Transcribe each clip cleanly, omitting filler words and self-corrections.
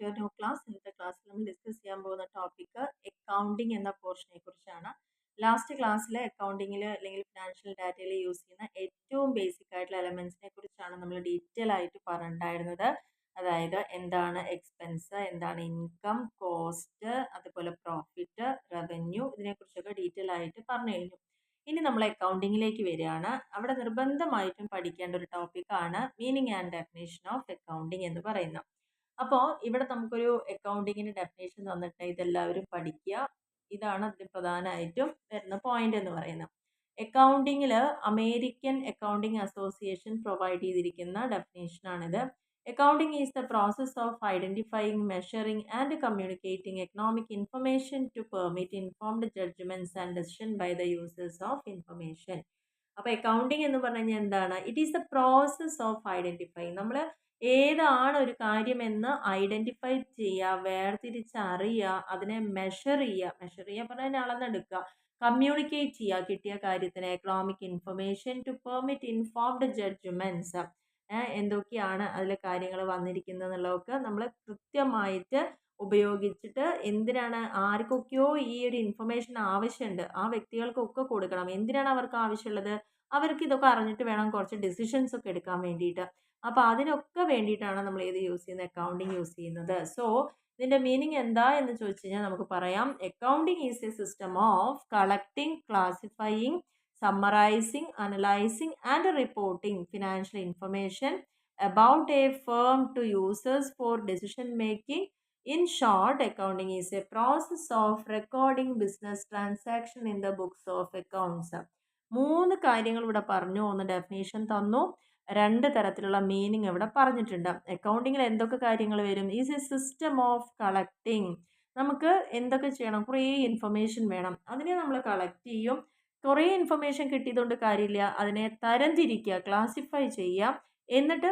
To new class. ഇന്നത്തെ ക്ലാസ്സിൽ നമ്മൾ ഡിസ്കസ് ചെയ്യാൻ പോകുന്ന ടോപ്പിക് അക്കൗണ്ടിങ് എന്ന പോർഷനെ കുറിച്ചാണ്. ലാസ്റ്റ് ക്ലാസ്സിൽ അക്കൗണ്ടിങ്ങിൽ അല്ലെങ്കിൽ ഫിനാൻഷ്യൽ ഡാറ്റയിൽ യൂസ് ചെയ്യുന്ന ഏറ്റവും ബേസിക് ആയിട്ടുള്ള എലമെന്റ്സിനെ കുറിച്ചാണ് നമ്മൾ ഡീറ്റെയിൽ ആയിട്ട് പറഞ്ഞിട്ടുണ്ടായിരുന്നത്. അതായത് എന്താണ് എക്സ്പെൻസ്, എന്താണ് ഇൻകം, കോസ്റ്റ്, അതുപോലെ പ്രോഫിറ്റ്, റവന്യൂ, ഇതിനെക്കുറിച്ചൊക്കെ ഡീറ്റെയിൽ ആയിട്ട് പറഞ്ഞു കഴിഞ്ഞു. ഇനി നമ്മൾ അക്കൗണ്ടിങ്ങിലേക്ക് വരികയാണ്. അവിടെ നിർബന്ധമായിട്ടും പഠിക്കേണ്ട ഒരു ടോപ്പിക്കാണ് meaning and definition of accounting എന്ന് പറയുന്നത്. അപ്പോൾ ഇവിടെ നമുക്കൊരു അക്കൗണ്ടിങ്ങിന് ഡെഫിനേഷൻ തന്നിട്ട് ഇതെല്ലാവരും പഠിക്കുക. ഇതാണ് അതിൽ പ്രധാനമായിട്ടും വരുന്ന പോയിന്റ് എന്ന് പറയുന്നത്. അക്കൗണ്ടിങ്ങിൽ അമേരിക്കൻ അക്കൗണ്ടിങ് അസോസിയേഷൻ പ്രൊവൈഡ് ചെയ്തിരിക്കുന്ന ഡെഫിനേഷനാണിത്. Accounting is the process of identifying, measuring, and communicating economic information to permit informed judgments and decision by the users of information. അപ്പോൾ അക്കൗണ്ടിങ് എന്ന് പറഞ്ഞു കഴിഞ്ഞാൽ എന്താണ്? It is the process of identifying. നമ്മൾ ഏതാണ് ഒരു കാര്യമെന്ന് ഐഡന്റിഫൈ ചെയ്യുക, വേർതിരിച്ചറിയുക, അതിനെ മെഷർ ചെയ്യുക പറഞ്ഞാൽ അളന്നെടുക്കുക, കമ്മ്യൂണിക്കേറ്റ് ചെയ്യുക കിട്ടിയ കാര്യത്തിന്, economic information to permit informed judgments. എന്തൊക്കെയാണ് അതിലെ കാര്യങ്ങൾ വന്നിരിക്കുന്നത് എന്നുള്ളതൊക്കെ നമ്മൾ കൃത്യമായിട്ട് ഉപയോഗിച്ചിട്ട് എന്തിനാണ് ആർക്കൊക്കെയോ ഈ ഒരു ഇൻഫർമേഷൻ ആവശ്യമുണ്ട്, ആ വ്യക്തികൾക്കൊക്കെ കൊടുക്കണം. എന്തിനാണ് അവർക്ക് ആവശ്യമുള്ളത്? അവർക്ക് ഇതൊക്കെ അറിഞ്ഞിട്ട് വേണം കുറച്ച് ഡിസിഷൻസ് ഒക്കെ എടുക്കാൻ വേണ്ടിയിട്ട്. അപ്പോൾ അതിനൊക്കെ വേണ്ടിയിട്ടാണ് നമ്മൾ ഏത് യൂസ് ചെയ്യുന്നത്? അക്കൗണ്ടിങ് യൂസ് ചെയ്യുന്നത്. സോ ഇതിൻ്റെ മീനിങ് എന്താ എന്ന് ചോദിച്ചു കഴിഞ്ഞാൽ നമുക്ക് പറയാം, accounting is a system of collecting, classifying, summarizing, analyzing, and reporting financial information about a firm to users for decision making. In short, accounting is a process of recording business transaction in the books of accounts. 3 കാര്യങ്ങൾ ഇവിടെ പറഞ്ഞു, ഒന്ന് definition തന്നു, 2 തരത്തിലുള്ള meaning ഇവിടെ പറഞ്ഞിട്ടുണ്ട്. അക്കൗണ്ടിങ്ങിൽ എന്തൊക്കെ കാര്യങ്ങൾ വരും? Is a system of collecting. നമുക്ക് എന്തൊക്കെ ചെയ്യണം? കുറേ ഇൻഫർമേഷൻ വേണം, അതിനെ നമ്മൾ കളക്ട് ചെയ്യും. കുറേ ഇൻഫർമേഷൻ കിട്ടിയതുകൊണ്ട് കാര്യമില്ല, അതിനെ തരംതിരിക്കുക, ക്ലാസിഫൈ ചെയ്യുക. എന്നിട്ട്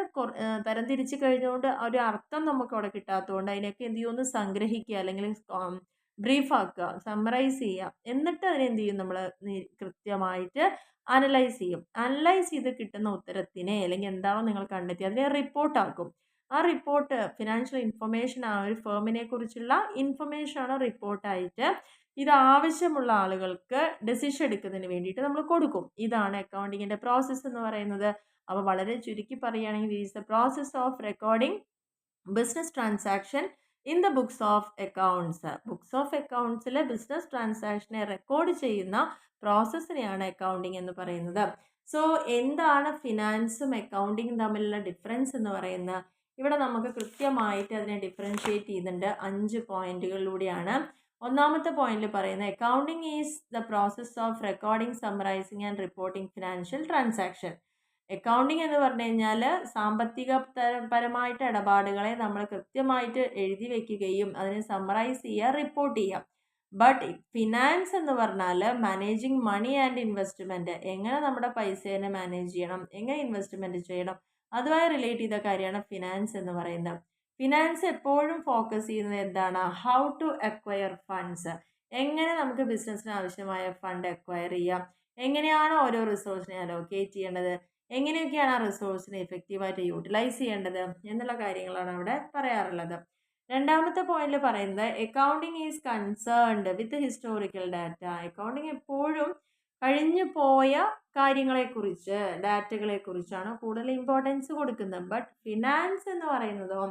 തരംതിരിച്ച് കഴിഞ്ഞുകൊണ്ട് ഒരു അർത്ഥം നമുക്ക് അവിടെ കിട്ടാത്തതുകൊണ്ട് അതിനൊക്കെ എന്ത് ചെയ്യുമെന്ന് സംഗ്രഹിക്കുക, അല്ലെങ്കിൽ ബ്രീഫാക്കുക, സമ്മറൈസ് ചെയ്യുക. എന്നിട്ട് അതിനെ എന്ത് ചെയ്യും? നമ്മൾ കൃത്യമായിട്ട് അനലൈസ് ചെയ്യും. അനലൈസ് ചെയ്ത് കിട്ടുന്ന ഉത്തരത്തിനെ, അല്ലെങ്കിൽ എന്താണോ നിങ്ങൾ കണ്ടെത്തി, അതിനെ റിപ്പോർട്ടാക്കും. ആ റിപ്പോർട്ട് ഫിനാൻഷ്യൽ ഇൻഫർമേഷൻ, ആ ഒരു ഫേമിനെ കുറിച്ചുള്ള ഇൻഫർമേഷനാണ് റിപ്പോർട്ടായിട്ട് ഇത് ആവശ്യമുള്ള ആളുകൾക്ക് ഡെസിഷൻ എടുക്കുന്നതിന് വേണ്ടിയിട്ട് നമ്മൾ കൊടുക്കും. ഇതാണ് അക്കൗണ്ടിങ്ങിൻ്റെ പ്രോസസ്സ് എന്ന് പറയുന്നത്. അപ്പോൾ വളരെ ചുരുക്കി പറയുകയാണെങ്കിൽ is the process of recording business transaction in the books of accounts. Books of അക്കൗണ്ട്സിൽ ബിസിനസ് ട്രാൻസാക്ഷനെ റെക്കോർഡ് ചെയ്യുന്ന പ്രോസസ്സിനെയാണ് അക്കൗണ്ടിങ് എന്ന് പറയുന്നത്. സോ എന്താണ് ഫിനാൻസും അക്കൗണ്ടിങ്ങും തമ്മിലുള്ള ഡിഫറൻസ് എന്ന് പറയുന്നത്? ഇവിടെ നമുക്ക് കൃത്യമായിട്ട് അതിനെ ഡിഫറൻഷിയേറ്റ് ചെയ്യുന്നുണ്ട് 5 പോയിന്റുകളിലൂടെയാണ്. ഒന്നാമത്തെ പോയിന്റിൽ പറയുന്നത് accounting is the process of recording, summarising and reporting financial transaction. Accounting എന്ന് പറഞ്ഞു കഴിഞ്ഞാൽ സാമ്പത്തികപരമായിട്ട് ഇടപാടുകളെ നമ്മൾ കൃത്യമായിട്ട് എഴുതി വെക്കുകയും അതിനെ സമ്മറൈസ് ചെയ്യുക, റിപ്പോർട്ട് ചെയ്യുക. ബട്ട് ഫിനാൻസ് എന്ന് പറഞ്ഞാൽ മാനേജിങ് മണി ആൻഡ് ഇൻവെസ്റ്റ്മെൻറ്റ്. എങ്ങനെ നമ്മുടെ പൈസേനെ മാനേജ് ചെയ്യണം, എങ്ങനെ ഇൻവെസ്റ്റ്മെൻറ്റ് ചെയ്യണം, അതുമായി റിലേറ്റ് ചെയ്ത കാര്യമാണ് ഫിനാൻസ് എന്ന് പറയുന്നത്. ഫിനാൻസ് എപ്പോഴും ഫോക്കസ് ചെയ്യുന്നത് എന്താണ്? How to acquire funds. എങ്ങനെ നമുക്ക് ബിസിനസ്സിന് ആവശ്യമായ ഫണ്ട് അക്വയർ ചെയ്യാം, എങ്ങനെയാണ് ഓരോ റിസോഴ്സിനെ അലോക്കേറ്റ് ചെയ്യേണ്ടത്, എങ്ങനെയൊക്കെയാണ് ആ റിസോഴ്സിനെ എഫക്റ്റീവായിട്ട് യൂട്ടിലൈസ് ചെയ്യേണ്ടത് എന്നുള്ള കാര്യങ്ങളാണ് അവിടെ പറയാറുള്ളത്. രണ്ടാമത്തെ പോയിന്റിൽ പറയുന്നത് accounting is concerned with historical data. Accounting എപ്പോഴും കഴിഞ്ഞു പോയ കാര്യങ്ങളെക്കുറിച്ച്, ഡാറ്റകളെക്കുറിച്ചാണ് കൂടുതൽ ഇമ്പോർട്ടൻസ് കൊടുക്കുന്നത്. ബട്ട് ഫിനാൻസ് എന്ന് പറയുന്നതോ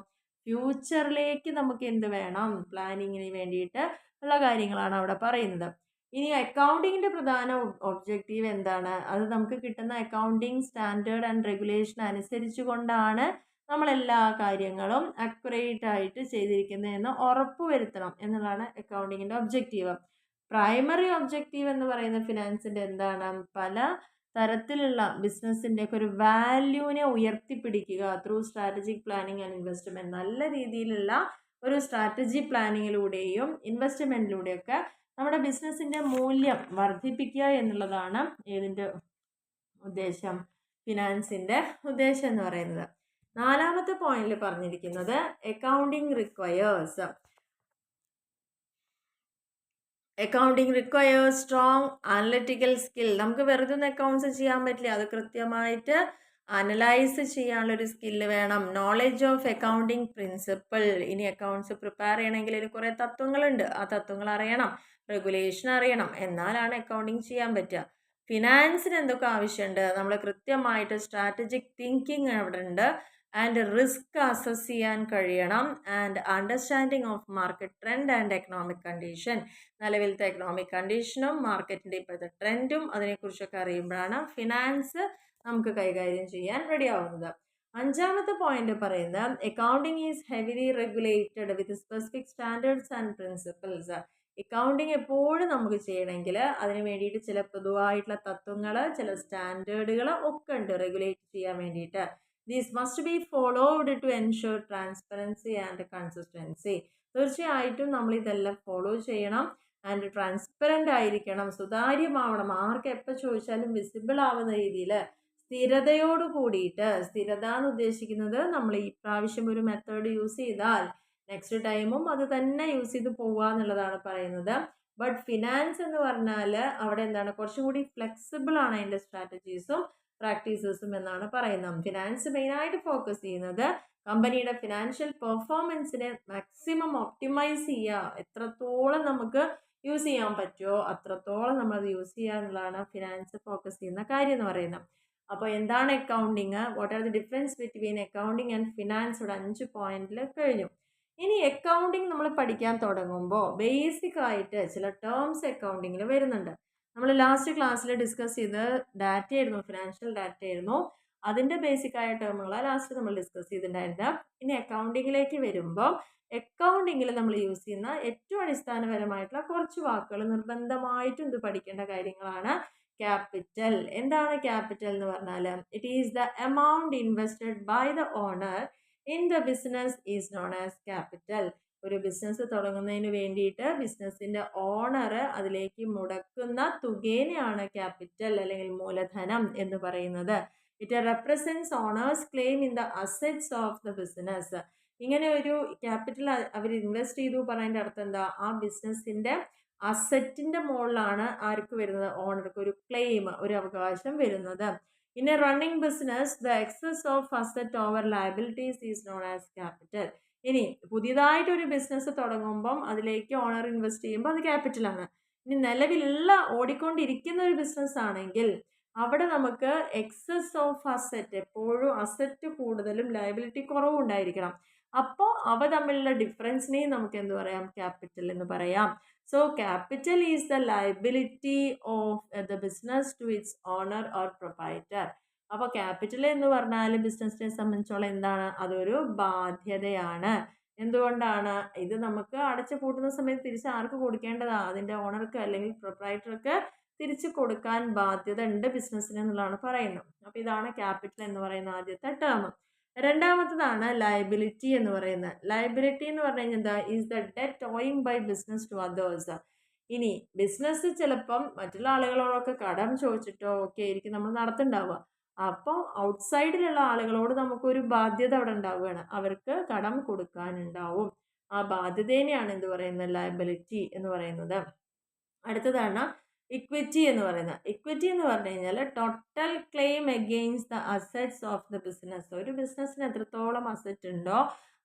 ഫ്യൂച്ചറിലേക്ക് നമുക്ക് എന്ത് വേണം, പ്ലാനിങ്ങിന് വേണ്ടിയിട്ട് ഉള്ള കാര്യങ്ങളാണ് അവിടെ പറയുന്നത്. ഇനി അക്കൗണ്ടിങ്ങിൻ്റെ പ്രധാന ഒബ്ജക്റ്റീവ് എന്താണ്? അത് നമുക്ക് കിട്ടുന്ന അക്കൗണ്ടിങ് സ്റ്റാൻഡേർഡ് ആൻഡ് റെഗുലേഷൻ അനുസരിച്ച് കൊണ്ടാണ് നമ്മളെല്ലാ കാര്യങ്ങളും അക്യുറേറ്റ് ആയിട്ട് ചെയ്തിരിക്കുന്നതെന്ന് ഉറപ്പുവരുത്തണം എന്നുള്ളതാണ് അക്കൗണ്ടിങ്ങിൻ്റെ ഒബ്ജക്റ്റീവ്. പ്രൈമറി ഒബ്ജക്റ്റീവ് എന്ന് പറയുന്ന ഫിനാൻസിൻ്റെ എന്താണ്? പല തരത്തിലുള്ള ബിസിനസ്സിൻ്റെ ഒക്കെ ഒരു വാല്യൂവിനെ ഉയർത്തിപ്പിടിക്കുക through strategic planning and investment. നല്ല രീതിയിലുള്ള ഒരു സ്ട്രാറ്റജി പ്ലാനിങ്ങിലൂടെയും ഇൻവെസ്റ്റ്മെൻറ്റിലൂടെയൊക്കെ നമ്മുടെ ബിസിനസ്സിൻ്റെ മൂല്യം വർദ്ധിപ്പിക്കുക എന്നുള്ളതാണ് ഇതിൻ്റെ ഉദ്ദേശം, ഫിനാൻസിൻ്റെ ഉദ്ദേശം എന്ന് പറയുന്നത്. നാലാമത്തെ പോയിന്റിൽ പറഞ്ഞിരിക്കുന്നത് accounting requires strong analytical skill. നമുക്ക് വെറുതെ അക്കൗണ്ട്സ് ചെയ്യാൻ പറ്റില്ല, അത് കൃത്യമായിട്ട് അനലൈസ് ചെയ്യാനുള്ളൊരു സ്കില്ല് വേണം. Knowledge of accounting principle. ഇനി അക്കൗണ്ട്സ് പ്രിപ്പയർ ചെയ്യണമെങ്കിൽ ഇതിൽ കുറേ തത്വങ്ങളുണ്ട്. ആ തത്വങ്ങൾ അറിയണം, റെഗുലേഷൻ അറിയണം, എന്നാലാണ് അക്കൗണ്ടിങ് ചെയ്യാൻ പറ്റുക. ഫിനാൻസിന് എന്തൊക്കെ ആവശ്യമുണ്ട്? നമ്മൾ കൃത്യമായിട്ട് സ്ട്രാറ്റജിക് തിങ്കിങ് അവിടെ ഉണ്ട്. ആൻഡ് റിസ്ക് അസസ് ചെയ്യാൻ കഴിയണം. And understanding of market trend and economic condition. നിലവിലത്തെ എക്കണോമിക് കണ്ടീഷനും മാർക്കറ്റിൻ്റെ ഇപ്പോഴത്തെ ട്രെൻഡും അതിനെക്കുറിച്ചൊക്കെ അറിയുമ്പോഴാണ് ഫിനാൻസ് നമുക്ക് കൈകാര്യം ചെയ്യാൻ റെഡി ആവുന്നത്. അഞ്ചാമത്തെ പോയിന്റ് പറയുന്നത് accounting is heavily regulated with specific standards and principles. Accounting എപ്പോഴും നമുക്ക് ചെയ്യണമെങ്കിൽ അതിന് വേണ്ടിയിട്ട് ചില പൊതുവായിട്ടുള്ള തത്വങ്ങൾ, ചില സ്റ്റാൻഡേർഡുകൾ ഒക്കെ ഉണ്ട് റെഗുലേറ്റ് ചെയ്യാൻ വേണ്ടിയിട്ട്. These must be followed to ensure transparency and consistency. തീർച്ചയായിട്ടും നമ്മൾ ഇതെല്ലാം ഫോളോ ചെയ്യണം. ആൻഡ് ട്രാൻസ്പെറൻ്റ് ആയിരിക്കണം, സുതാര്യമാവണം, ആർക്ക് എപ്പോൾ ചോദിച്ചാലും വിസിബിൾ ആവുന്ന രീതിയിൽ സ്ഥിരതയോട് കൂടിയിട്ട്. സ്ഥിരത എന്ന് ഉദ്ദേശിക്കുന്നത് നമ്മൾ ഈ പ്രാവശ്യം ഒരു മെത്തേഡ് യൂസ് ചെയ്താൽ നെക്സ്റ്റ് ടൈമും അത് തന്നെ യൂസ് ചെയ്ത് പോവുക എന്നുള്ളതാണ് പറയുന്നത്. ബട്ട് ഫിനാൻസ് എന്ന് പറഞ്ഞാൽ അവിടെ എന്താണ്, കുറച്ചും കൂടി ഫ്ലെക്സിബിൾ ആണ് അതിൻ്റെ സ്ട്രാറ്റജീസും പ്രാക്ടീസസും എന്നാണ് പറയുന്നത്. ഫിനാൻസ് മെയിനായിട്ട് ഫോക്കസ് ചെയ്യുന്നത് കമ്പനിയുടെ ഫിനാൻഷ്യൽ പെർഫോമൻസിനെ മാക്സിമം ഒപ്റ്റിമൈസ് ചെയ്യുക. എത്രത്തോളം നമുക്ക് യൂസ് ചെയ്യാൻ പറ്റുമോ അത്രത്തോളം നമ്മളത് യൂസ് ചെയ്യുക എന്നുള്ളതാണ് ഫിനാൻസ് ഫോക്കസ് ചെയ്യുന്ന കാര്യം എന്ന് പറയുന്നത്. അപ്പോൾ എന്താണ് accounting, what are the difference between accounting and finance? ഇവിടെ 5 പോയിന്റിൽ കഴിഞ്ഞു. ഇനി അക്കൗണ്ടിങ് നമ്മൾ പഠിക്കാൻ തുടങ്ങുമ്പോൾ ബേസിക് ആയിട്ട് ചില ടേംസ് അക്കൗണ്ടിങ്ങിൽ വരുന്നുണ്ട്. നമ്മൾ ലാസ്റ്റ് ക്ലാസ്സിൽ ഡിസ്കസ് ചെയ്ത് ഡാറ്റ ആയിരുന്നു, ഫിനാൻഷ്യൽ ഡാറ്റ ആയിരുന്നു. അതിൻ്റെ ബേസിക് ആയ ടേമുകളാണ് ലാസ്റ്റ് നമ്മൾ ഡിസ്കസ് ചെയ്തിട്ടുണ്ടായിരുന്നത്. ഇനി അക്കൗണ്ടിങ്ങിലേക്ക് വരുമ്പോൾ അക്കൗണ്ടിങ്ങിൽ നമ്മൾ യൂസ് ചെയ്യുന്ന ഏറ്റവും അടിസ്ഥാനപരമായിട്ടുള്ള കുറച്ച് വാക്കുകൾ നിർബന്ധമായിട്ടും ഇത് പഠിക്കേണ്ട കാര്യങ്ങളാണ്. ക്യാപിറ്റൽ. എന്താണ് ക്യാപിറ്റൽ എന്ന് പറഞ്ഞാൽ? It is the amount invested by the owner in the business is known as capital. ഒരു ബിസിനസ് തുടങ്ങുന്നതിന് വേണ്ടിയിട്ട് ബിസിനസ്സിൻ്റെ ഓണർ അതിലേക്ക് മുടക്കുന്ന തുകേനെയാണ് ക്യാപിറ്റൽ അല്ലെങ്കിൽ മൂലധനം എന്ന് പറയുന്നത്. It represents owners claim in the assets of the business. ഇങ്ങനെ ഒരു ക്യാപിറ്റൽ അവർ ഇൻവെസ്റ്റ് ചെയ്തു പറയുന്നതിൻ്റെ അർത്ഥം എന്താ? ആ ബിസിനസ്സിൻ്റെ അസറ്റിൻ്റെ മുകളിലാണ് ആർക്ക് വരുന്നത്? ഓണർക്ക് ഒരു ക്ലെയിം, ഒരു അവകാശം വരുന്നത്. In a running business the excess of asset over liabilities is known as capital. ഇനി പുതിയതായിട്ട് ഒരു ബിസിനസ് തുടങ്ങുമ്പം അതിലേക്ക് ഓണർ ഇൻവെസ്റ്റ് ചെയ്യുമ്പോൾ അത് ക്യാപിറ്റലാണ്. ഇനി നിലവിലുള്ള ഓടിക്കൊണ്ടിരിക്കുന്ന ഒരു ബിസിനസ് ആണെങ്കിൽ അവിടെ നമുക്ക് എക്സസ് ഓഫ് അസറ്റ്, എപ്പോഴും അസറ്റ് കൂടുതലും ലയബിലിറ്റി കുറവും ഉണ്ടായിരിക്കണം. അപ്പോൾ അവ തമ്മിലുള്ള ഡിഫറൻസിനെയും നമുക്ക് എന്ത് പറയാം? ക്യാപിറ്റൽ എന്ന് പറയാം. So capital is the liability of the business to its owner or proprietor. അപ്പോൾ ക്യാപിറ്റൽ എന്ന് പറഞ്ഞാൽ ബിസിനസ്സിനെ സംബന്ധിച്ചോളം എന്താണ്? അതൊരു ബാധ്യതയാണ്. എന്തുകൊണ്ടാണ്? ഇത് നമുക്ക് അടച്ചു പൂട്ടുന്ന സമയത്ത് തിരിച്ച് ആർക്ക് കൊടുക്കേണ്ടതാണ്? അതിൻ്റെ ഓണർക്ക് അല്ലെങ്കിൽ പ്രൊപ്രൈറ്റർക്ക് തിരിച്ച് കൊടുക്കാൻ ബാധ്യത ഉണ്ട് ബിസിനസ്സിന് എന്നുള്ളതാണ് പറയുന്നത്. അപ്പോൾ ഇതാണ് ക്യാപിറ്റൽ എന്ന് പറയുന്ന ആദ്യത്തെ ടേം. രണ്ടാമത്തതാണ് ലയബിലിറ്റി എന്ന് പറയുന്നത്. ലയബിലിറ്റി എന്ന് പറഞ്ഞു കഴിഞ്ഞാൽ എന്താ? Is the debt owing by business to others. ഇനി ബിസിനസ് ചിലപ്പം മറ്റുള്ള ആളുകളോടൊക്കെ കടം ചോദിച്ചിട്ടോ ഒക്കെ ആയിരിക്കും നമ്മൾ നടത്തുന്നുണ്ടാവുക. അപ്പോൾ ഔട്ട്സൈഡിലുള്ള ആളുകളോട് നമുക്കൊരു ബാധ്യത അവിടെ ഉണ്ടാവുകയാണ്, അവർക്ക് കടം കൊടുക്കാനുണ്ടാവും. ആ ബാധ്യതേനെയാണ് എന്ത് പറയുന്നത്? ലയബിലിറ്റി എന്ന് പറയുന്നത്. അടുത്തതാണ് ഇക്വിറ്റി എന്ന് പറയുന്നത്. ഇക്വിറ്റി എന്ന് പറഞ്ഞു കഴിഞ്ഞാൽ total claim against the assets of the business. ഒരു ബിസിനസ്സിന് എത്രത്തോളം അസറ്റ് ഉണ്ടോ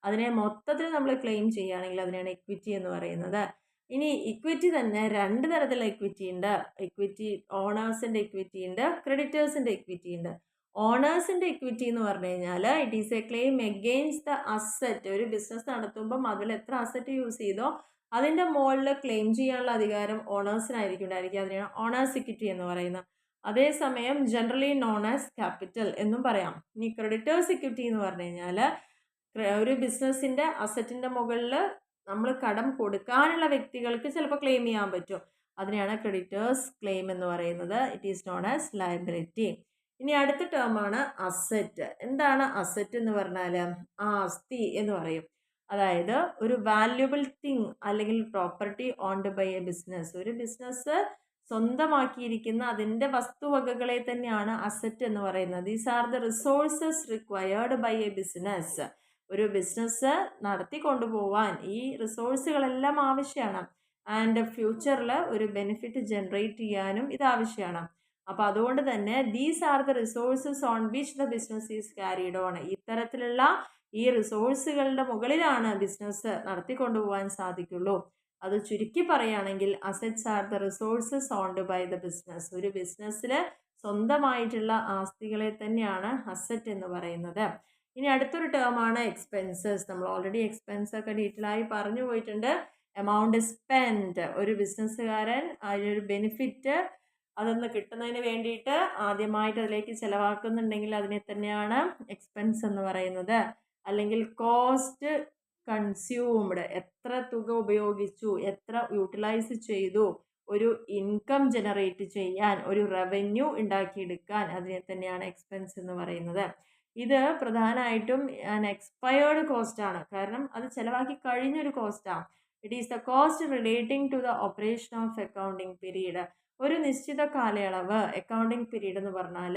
അതിനെ മൊത്തത്തിൽ നമ്മൾ ക്ലെയിം ചെയ്യുകയാണെങ്കിൽ അതിനാണ് ഇക്വിറ്റി എന്ന് പറയുന്നത്. ഇനി ഇക്വിറ്റി തന്നെ 2 തരത്തിലുള്ള ഇക്വിറ്റി ഉണ്ട്. ഇക്വിറ്റി ഓണേഴ്സിൻ്റെ ഇക്വിറ്റി ഉണ്ട്, ക്രെഡിറ്റേഴ്സിൻ്റെ ഇക്വിറ്റി ഉണ്ട്. ഓണേഴ്സിൻ്റെ ഇക്വിറ്റി എന്ന് പറഞ്ഞു കഴിഞ്ഞാൽ it is A claim against the asset. ഒരു ബിസിനസ് നടത്തുമ്പം അതിൽ എത്ര അസറ്റ് യൂസ് ചെയ്തോ അതിൻ്റെ മുകളിൽ ക്ലെയിം ചെയ്യാനുള്ള അധികാരം ഓണേഴ്സിനായിരിക്കും ഉണ്ടായിരിക്കുക. അതിനാണ് ഓണേഴ്സ് ഇക്വിറ്റി എന്ന് പറയുന്നത്. അതേസമയം ജനറലി നോൺ ആസ് ക്യാപിറ്റൽ എന്നും പറയാം. ഇനി ക്രെഡിറ്റേഴ്സ് ഇക്വിറ്റി എന്ന് പറഞ്ഞു കഴിഞ്ഞാൽ ഒരു ബിസിനസ്സിൻ്റെ അസറ്റിൻ്റെ മുകളിൽ നമ്മൾ കടം കൊടുക്കാനുള്ള വ്യക്തികൾക്ക് ചിലപ്പോൾ ക്ലെയിം ചെയ്യാൻ പറ്റും. അതിനെയാണ് ക്രെഡിറ്റേഴ്സ് ക്ലെയിം എന്ന് പറയുന്നത്. It is known as liability. ഇനി അടുത്ത ടേമാണ് അസറ്റ്. എന്താണ് അസറ്റ് എന്ന് പറഞ്ഞാൽ? ആസ്തി എന്ന് പറയും. അതായത് ഒരു വാല്യുബിൾ തിങ് അല്ലെങ്കിൽ property owned by a business. ഒരു ബിസിനസ് സ്വന്തമാക്കിയിരിക്കുന്ന അതിൻ്റെ വസ്തുവകകളെ തന്നെയാണ് അസറ്റ് എന്ന് പറയുന്നത്. These are the resources required by a business. ഒരു ബിസിനസ് നടത്തി കൊണ്ടുപോകാൻ ഈ റിസോഴ്സുകളെല്ലാം ആവശ്യമാണ്. ആൻഡ് ഫ്യൂച്ചറിൽ ഒരു ബെനിഫിറ്റ് ജനറേറ്റ് ചെയ്യാനും ഇത് ആവശ്യമാണ്. അപ്പോൾ അതുകൊണ്ട് തന്നെ these are the resources on which the business is carried on. ഇത്തരത്തിലുള്ള ഈ റിസോഴ്സുകളുടെ മുകളിലാണ് ബിസിനസ് നടത്തിക്കൊണ്ടുപോകാൻ സാധിക്കുള്ളൂ. അത് ചുരുക്കി പറയുകയാണെങ്കിൽ assets are the resources owned by the business. ഒരു ബിസിനസ്സിൽ സ്വന്തമായിട്ടുള്ള ആസ്തികളെ തന്നെയാണ് അസറ്റ് എന്ന് പറയുന്നത്. ഇനി അടുത്തൊരു ടേമാണ് എക്സ്പെൻസസ്. നമ്മൾ ഓൾറെഡി എക്സ്പെൻസ് ഒക്കെ ഡീറ്റെയിൽ ആയി പറഞ്ഞു പോയിട്ടുണ്ട്. എമൗണ്ട് സ്പെൻഡ്, ഒരു ബിസിനസ്സുകാരൻ അതിനൊരു ബെനിഫിറ്റ് അതൊന്ന് കിട്ടുന്നതിന് വേണ്ടിയിട്ട് ആദ്യമായിട്ട് അതിലേക്ക് ചിലവാക്കുന്നുണ്ടെങ്കിൽ അതിനെ തന്നെയാണ് എക്സ്പെൻസ് എന്ന് പറയുന്നത്. അല്ലെങ്കിൽ കോസ്റ്റ് കൺസ്യൂംഡ്, എത്ര തുക ഉപയോഗിച്ചു, എത്ര യൂട്ടിലൈസ് ചെയ്തു, ഒരു ഇൻകം ജനറേറ്റ് ചെയ്യാൻ, ഒരു റവന്യൂ ഉണ്ടാക്കിയെടുക്കാൻ, അതിനെ തന്നെയാണ് എക്സ്പെൻസ് എന്ന് പറയുന്നത്. ഇത് പ്രധാനമായിട്ടും എക്സ്പയർഡ് കോസ്റ്റ് ആണ്. കാരണം അത് ചിലവാക്കി കഴിഞ്ഞൊരു കോസ്റ്റാണ്. It is the cost relating to the operation of accounting period. ഒരു നിശ്ചിത കാലയളവ്, അക്കൗണ്ടിങ് പീരീഡ് എന്ന് പറഞ്ഞാൽ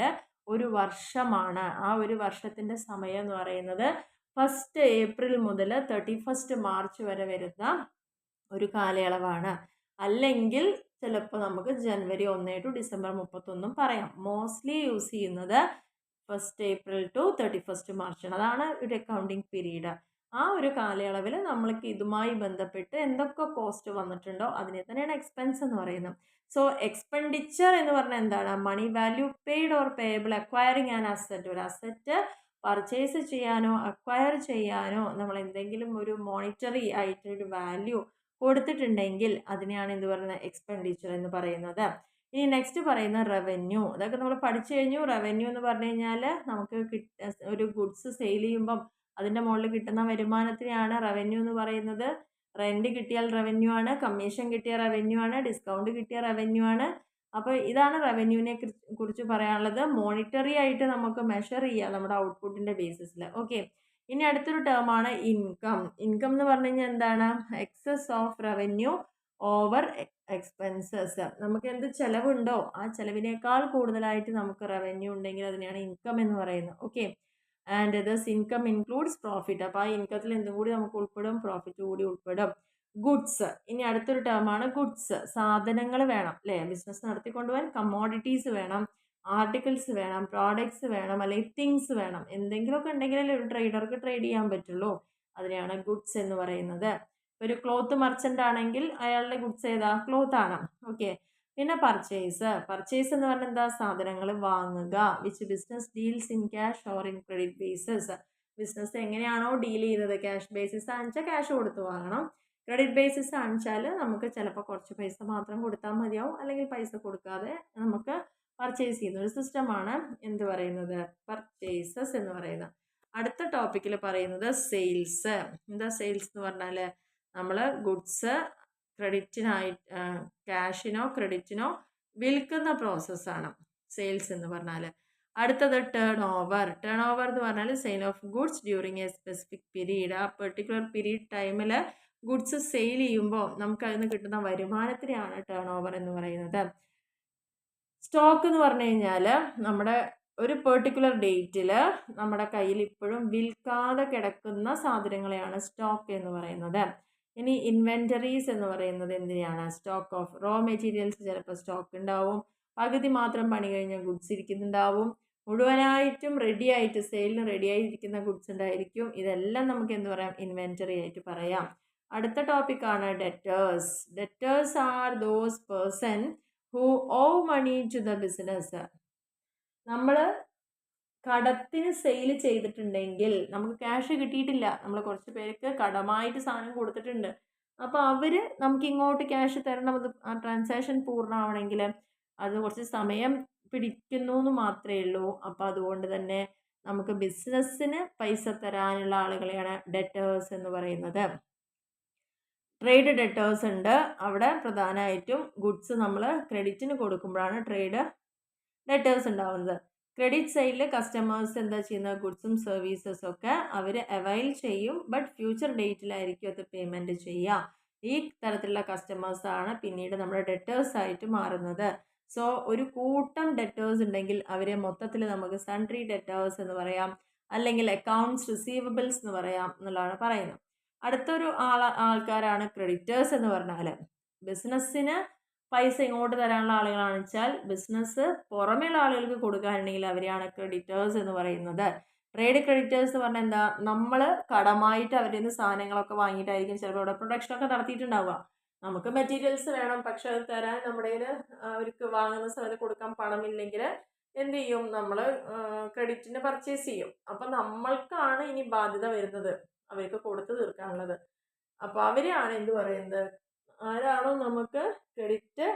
ഒരു വർഷമാണ്. ആ ഒരു വർഷത്തിൻ്റെ സമയം എന്ന് പറയുന്നത് 1 ഏപ്രിൽ മുതൽ 31 മാർച്ച് വരെ വരുന്ന ഒരു കാലയളവാണ്. അല്ലെങ്കിൽ ചിലപ്പോൾ നമുക്ക് ജനുവരി 1 ടു ഡിസംബർ 31 പറയാം. മോസ്റ്റ്ലി യൂസ് ചെയ്യുന്നത് 1 ഏപ്രിൽ ടു 31 മാർച്ച് ആണ്. അതാണ് ഒരു അക്കൗണ്ടിങ് പീരീഡ്. ആ ഒരു കാലയളവിൽ നമ്മൾക്ക് ഇതുമായി ബന്ധപ്പെട്ട് എന്തൊക്കെ കോസ്റ്റ് വന്നിട്ടുണ്ടോ അതിനെ തന്നെയാണ് എക്സ്പെൻസ് എന്ന് പറയുന്നത്. സോ എക്സ്പെൻഡിച്ചർ എന്ന് പറഞ്ഞാൽ എന്താണ്? Money value paid or payable acquiring an asset. ഒരു അസറ്റ് പർച്ചേസ് ചെയ്യാനോ അക്വയർ ചെയ്യാനോ നമ്മൾ എന്തെങ്കിലും ഒരു മോണിറ്ററി ആയിട്ടൊരു വാല്യൂ കൊടുത്തിട്ടുണ്ടെങ്കിൽ അതിനെയാണ് എന്ത് പറയുന്നത്? എക്സ്പെൻഡിച്ചർ എന്ന് പറയുന്നത്. ഇനി നെക്സ്റ്റ് പറയുന്ന റവന്യൂ. അതൊക്കെ നമ്മൾ പഠിച്ചു കഴിഞ്ഞു. റവന്യൂ എന്ന് പറഞ്ഞു കഴിഞ്ഞാൽ നമുക്ക് ഒരു ഗുഡ്സ് സെയിൽ ചെയ്യുമ്പം അതിൻ്റെ മുകളിൽ കിട്ടുന്ന വരുമാനത്തിനെയാണ് റവന്യൂ എന്ന് പറയുന്നത്. റെൻറ്റ് കിട്ടിയാൽ റവന്യൂ ആണ്, കമ്മീഷൻ കിട്ടിയ റവന്യൂ ആണ്, ഡിസ്കൗണ്ട് കിട്ടിയ റവന്യൂ ആണ്. അപ്പോൾ ഇതാണ് റവന്യൂവിനെ കുറിച്ച് പറയാനുള്ളത്. മോണിറ്ററി ആയിട്ട് നമുക്ക് മെഷർ ചെയ്യാം നമ്മുടെ ഔട്ട്പുട്ടിൻ്റെ ബേസിസിൽ. ഓക്കെ, ഇനി അടുത്തൊരു ടേമാണ് ഇൻകം. ഇൻകം എന്ന് പറഞ്ഞു കഴിഞ്ഞാൽ എന്താണ്? Excess of revenue over expenses. നമുക്ക് എന്ത് ചിലവുണ്ടോ ആ ചിലവിനേക്കാൾ കൂടുതലായിട്ട് നമുക്ക് റവന്യൂ ഉണ്ടെങ്കിൽ അതിനെയാണ് ഇൻകം എന്ന് പറയുന്നത്. Okay, and thus income includes profit. അപ്പോൾ ആ ഇൻകത്തിൽ എന്തും കൂടി നമുക്ക് ഉൾപ്പെടും, പ്രോഫിറ്റ് കൂടി ഉൾപ്പെടും. ഗുഡ്സ്. ഇനി അടുത്തൊരു ടേമാണ് ഗുഡ്സ്. സാധനങ്ങൾ വേണം അല്ലേ? ബിസിനസ് നടത്തിക്കൊണ്ടുപോകാൻ കമ്മോഡിറ്റീസ് വേണം, ആർട്ടിക്കിൾസ് വേണം, പ്രോഡക്ട്സ് വേണം, അല്ലെങ്കിൽ തിങ്സ് വേണം. എന്തെങ്കിലുമൊക്കെ ഉണ്ടെങ്കിലല്ലേ ഒരു ട്രേഡർക്ക് ട്രേഡ് ചെയ്യാൻ പറ്റുള്ളൂ. അതിനെയാണ് ഗുഡ്സ് എന്ന് പറയുന്നത്. ഒരു ക്ലോത്ത് മർച്ചൻ്റ് ആണെങ്കിൽ അയാളുടെ ഗുഡ്സ് ഏതാ? ക്ലോത്ത് ആണ്. ഓക്കെ, പിന്നെ പർച്ചേസ്. പർച്ചേസ് എന്ന് പറഞ്ഞാൽ എന്താ? സാധനങ്ങൾ വാങ്ങുക. Which business deals in cash or in credit basis. Business എങ്ങനെയാണോ ഡീൽ ചെയ്യുന്നത്, ക്യാഷ് ബേസിസ് ആണെച്ചാൽ ക്യാഷ് കൊടുത്ത് വാങ്ങണം, ക്രെഡിറ്റ് ബേസിസ് ആണെച്ചാൽ നമുക്ക് ചിലപ്പോൾ കുറച്ച് പൈസ മാത്രം കൊടുത്താൽ മതിയാവും, അല്ലെങ്കിൽ പൈസ കൊടുക്കാതെ നമുക്ക് പർച്ചേസ് ചെയ്യുന്ന ഒരു സിസ്റ്റമാണ് എന്ത് പറയുന്നത്? പർച്ചേസസ് എന്ന് പറയുന്നത്. അടുത്ത ടോപ്പിക്കിൽ പറയുന്നത് സെയിൽസ്. എന്താ സെയിൽസ് എന്ന് പറഞ്ഞാൽ നമ്മൾ ഗുഡ്സ് ക്രെഡിറ്റിനായി ക്യാഷിനോ ക്രെഡിറ്റിനോ വിൽക്കുന്ന പ്രോസസ്സാണ് സെയിൽസ് എന്ന് പറഞ്ഞാൽ. അടുത്തത് ടേൺ ഓവർ. ടേൺ ഓവർ എന്ന് പറഞ്ഞാൽ sale of goods during A specific period. ആ പെർട്ടിക്കുലർ പീരീഡ് ടൈമിൽ ഗുഡ്സ് സെയിൽ ചെയ്യുമ്പോൾ നമുക്ക് അതിൽ നിന്ന് കിട്ടുന്ന വരുമാനത്തിനെയാണ് ടേൺ ഓവർ എന്ന് പറയുന്നത്. സ്റ്റോക്ക് എന്ന് പറഞ്ഞു കഴിഞ്ഞാൽ നമ്മുടെ ഒരു പെർട്ടിക്കുലർ ഡേറ്റിൽ നമ്മുടെ കയ്യിൽ ഇപ്പോഴും വിൽക്കാതെ കിടക്കുന്ന സാധനങ്ങളെയാണ് സ്റ്റോക്ക് എന്ന് പറയുന്നത്. ഇനി ഇൻവെൻറ്ററീസ് എന്ന് പറയുന്നത് എന്തിനാണ്? Stock of raw materials. ചിലപ്പോൾ സ്റ്റോക്ക് ഉണ്ടാവും, പകുതി മാത്രം പണി കഴിഞ്ഞ ഗുഡ്സ് ഇരിക്കുന്നുണ്ടാവും, മുഴുവനായിട്ടും റെഡി ആയിട്ട് സെയിലിന് റെഡി ആയിരിക്കുന്ന ഗുഡ്സ് ഉണ്ടായിരിക്കും. ഇതെല്ലാം നമുക്ക് എന്ത് പറയാം? ഇൻവെൻറ്ററി ആയിട്ട് പറയാം. അടുത്ത ടോപ്പിക്കാണ് debtors. Debtors are those person who owe money to the business. നമ്മൾ കടത്തിന് സെയിൽ ചെയ്തിട്ടുണ്ടെങ്കിൽ നമുക്ക് ക്യാഷ് കിട്ടിയിട്ടില്ല, നമ്മൾ കുറച്ച് പേർക്ക് കടമായിട്ട് സാധനം കൊടുത്തിട്ടുണ്ട്, അപ്പോൾ അവർ നമുക്ക് ഇങ്ങോട്ട് ക്യാഷ് തരണം. അത് ആ ട്രാൻസാക്ഷൻ പൂർണ്ണമാവണമെങ്കിൽ അത് കുറച്ച് സമയം പിടിക്കുന്നു എന്ന് മാത്രമേ ഉള്ളൂ. അപ്പോൾ അതുകൊണ്ട് തന്നെ നമുക്ക് ബിസിനസ്സിന് പൈസ തരാനുള്ള ആളുകളെയാണ് ഡെറ്റേഴ്സ് എന്ന് പറയുന്നത്. ട്രേഡ് ഡെറ്റേഴ്സ് ഉണ്ട്. അവിടെ പ്രധാനമായിട്ടും ഗുഡ്സ് നമ്മൾ ക്രെഡിറ്റിന് കൊടുക്കുമ്പോഴാണ് ട്രേഡ് ഡെറ്റേഴ്സ് ഉണ്ടാവുന്നത്. ക്രെഡിറ്റ് സൈഡിൽ കസ്റ്റമേഴ്സ് എന്താ ചെയ്യുന്നത്? ഗുഡ്സും സർവീസസും ഒക്കെ അവർ അവൈൽ ചെയ്യും, ബട്ട് ഫ്യൂച്ചർ ഡേറ്റിലായിരിക്കും അത് പേയ്മെൻറ്റ് ചെയ്യുക. ഈ തരത്തിലുള്ള കസ്റ്റമേഴ്സാണ് പിന്നീട് നമ്മുടെ ഡെറ്റേഴ്സ് ആയിട്ട് മാറുന്നത്. സോ ഒരു കൂട്ടം ഡെറ്റേഴ്സ് ഉണ്ടെങ്കിൽ അവരെ മൊത്തത്തിൽ നമുക്ക് സൺട്രി ഡെറ്റേഴ്സ് എന്ന് പറയാം, അല്ലെങ്കിൽ അക്കൗണ്ട്സ് റിസീവബിൾസ് എന്ന് പറയാം എന്നുള്ളതാണ് പറയുന്നത്. അടുത്തൊരു ആൾക്കാരാണ് ക്രെഡിറ്റേഴ്സ് എന്ന് പറഞ്ഞാൽ. ബിസിനസ്സിന് പൈസ ഇങ്ങോട്ട് തരാനുള്ള ആളുകളാണെന്ന് വെച്ചാൽ ബിസിനസ് പുറമെയുള്ള ആളുകൾക്ക് കൊടുക്കാനുണ്ടെങ്കിൽ അവരെയാണ് ക്രെഡിറ്റേഴ്സ് എന്ന് പറയുന്നത്. ട്രേഡ് ക്രെഡിറ്റേഴ്സ് എന്ന് പറഞ്ഞാൽ എന്താ, നമ്മൾ കടമായിട്ട് അവരിൽ നിന്ന് സാധനങ്ങളൊക്കെ വാങ്ങിയിട്ടായിരിക്കും ചിലപ്പോൾ ഇവിടെ പ്രൊഡക്ഷനൊക്കെ നടത്തിയിട്ടുണ്ടാവുക. നമുക്ക് മെറ്റീരിയൽസ് വേണം, പക്ഷെ അത് തരാൻ നമ്മുടെ കയ്യിൽ അവർക്ക് വാങ്ങുന്ന സമയത്ത് കൊടുക്കാൻ പണമില്ലെങ്കിൽ എന്ത് ചെയ്യും, നമ്മൾ ക്രെഡിറ്റിന് പർച്ചേസ് ചെയ്യും. അപ്പം നമ്മൾക്കാണ് ഇനി ബാധ്യത വരുന്നത് അവർക്ക് കൊടുത്തു തീർക്കാനുള്ളത്. അപ്പോൾ അവരെയാണ് എന്ത് പറയുന്നത്, ആരാണോ നമുക്ക് ക്രെഡിറ്റ്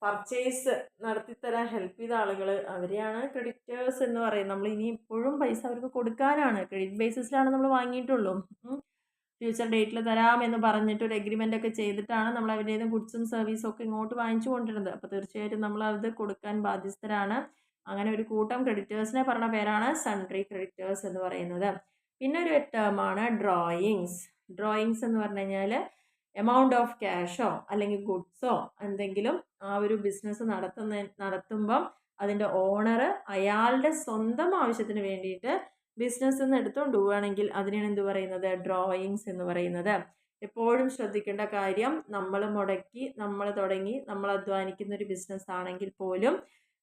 പർച്ചേസ് നടത്തിത്തരാൻ ഹെൽപ്പ് ചെയ്ത ആളുകൾ അവരെയാണ് ക്രെഡിറ്റേഴ്സ് എന്ന് പറയുന്നത്. നമ്മൾ ഇനി ഇപ്പോഴും പൈസ അവർക്ക് കൊടുക്കാനാണ്, ക്രെഡിറ്റ് ബേസിസിലാണ് നമ്മൾ വാങ്ങിയിട്ടുള്ളൂ. ഫ്യൂച്ചർ ഡേറ്റിൽ തരാമെന്ന് പറഞ്ഞിട്ട് ഒരു എഗ്രിമെൻ്റ് ഒക്കെ ചെയ്തിട്ടാണ് നമ്മൾ അവരുടെ നിന്ന് ഗുഡ്സും സർവീസും ഒക്കെ ഇങ്ങോട്ട് വാങ്ങിച്ചു കൊണ്ടിരുന്നത്. അപ്പോൾ തീർച്ചയായിട്ടും നമ്മൾ അത് കൊടുക്കാൻ ബാധ്യസ്ഥരാണ്. അങ്ങനെ ഒരു കൂട്ടം ക്രെഡിറ്റേഴ്സിനെ പറഞ്ഞ പേരാണ് സൺട്രി ക്രെഡിറ്റേഴ്സ് എന്ന് പറയുന്നത്. പിന്നെ ഒരു ടേമാണ് ഡ്രോയിങ്സ്. ഡ്രോയിങ്സ് എന്ന് പറഞ്ഞു കഴിഞ്ഞാൽ എമൗണ്ട് ഓഫ് ക്യാഷോ അല്ലെങ്കിൽ ഗുഡ്സോ എന്തെങ്കിലും ആ ഒരു ബിസിനസ് നടത്തുമ്പം അതിൻ്റെ ഓണർ അയാളുടെ സ്വന്തം ആവശ്യത്തിന് വേണ്ടിയിട്ട് ബിസിനസ്സിൽ നിന്ന് എടുത്തുകൊണ്ട് പോവുകയാണെങ്കിൽ അതിനാണ് എന്ത് പറയുന്നത്, ഡ്രോയിങ്സ് എന്ന് പറയുന്നത്. എപ്പോഴും ശ്രദ്ധിക്കേണ്ട കാര്യം, നമ്മൾ മുടക്കി നമ്മൾ തുടങ്ങി നമ്മൾ അധ്വാനിക്കുന്ന ഒരു ബിസിനസ് ആണെങ്കിൽ പോലും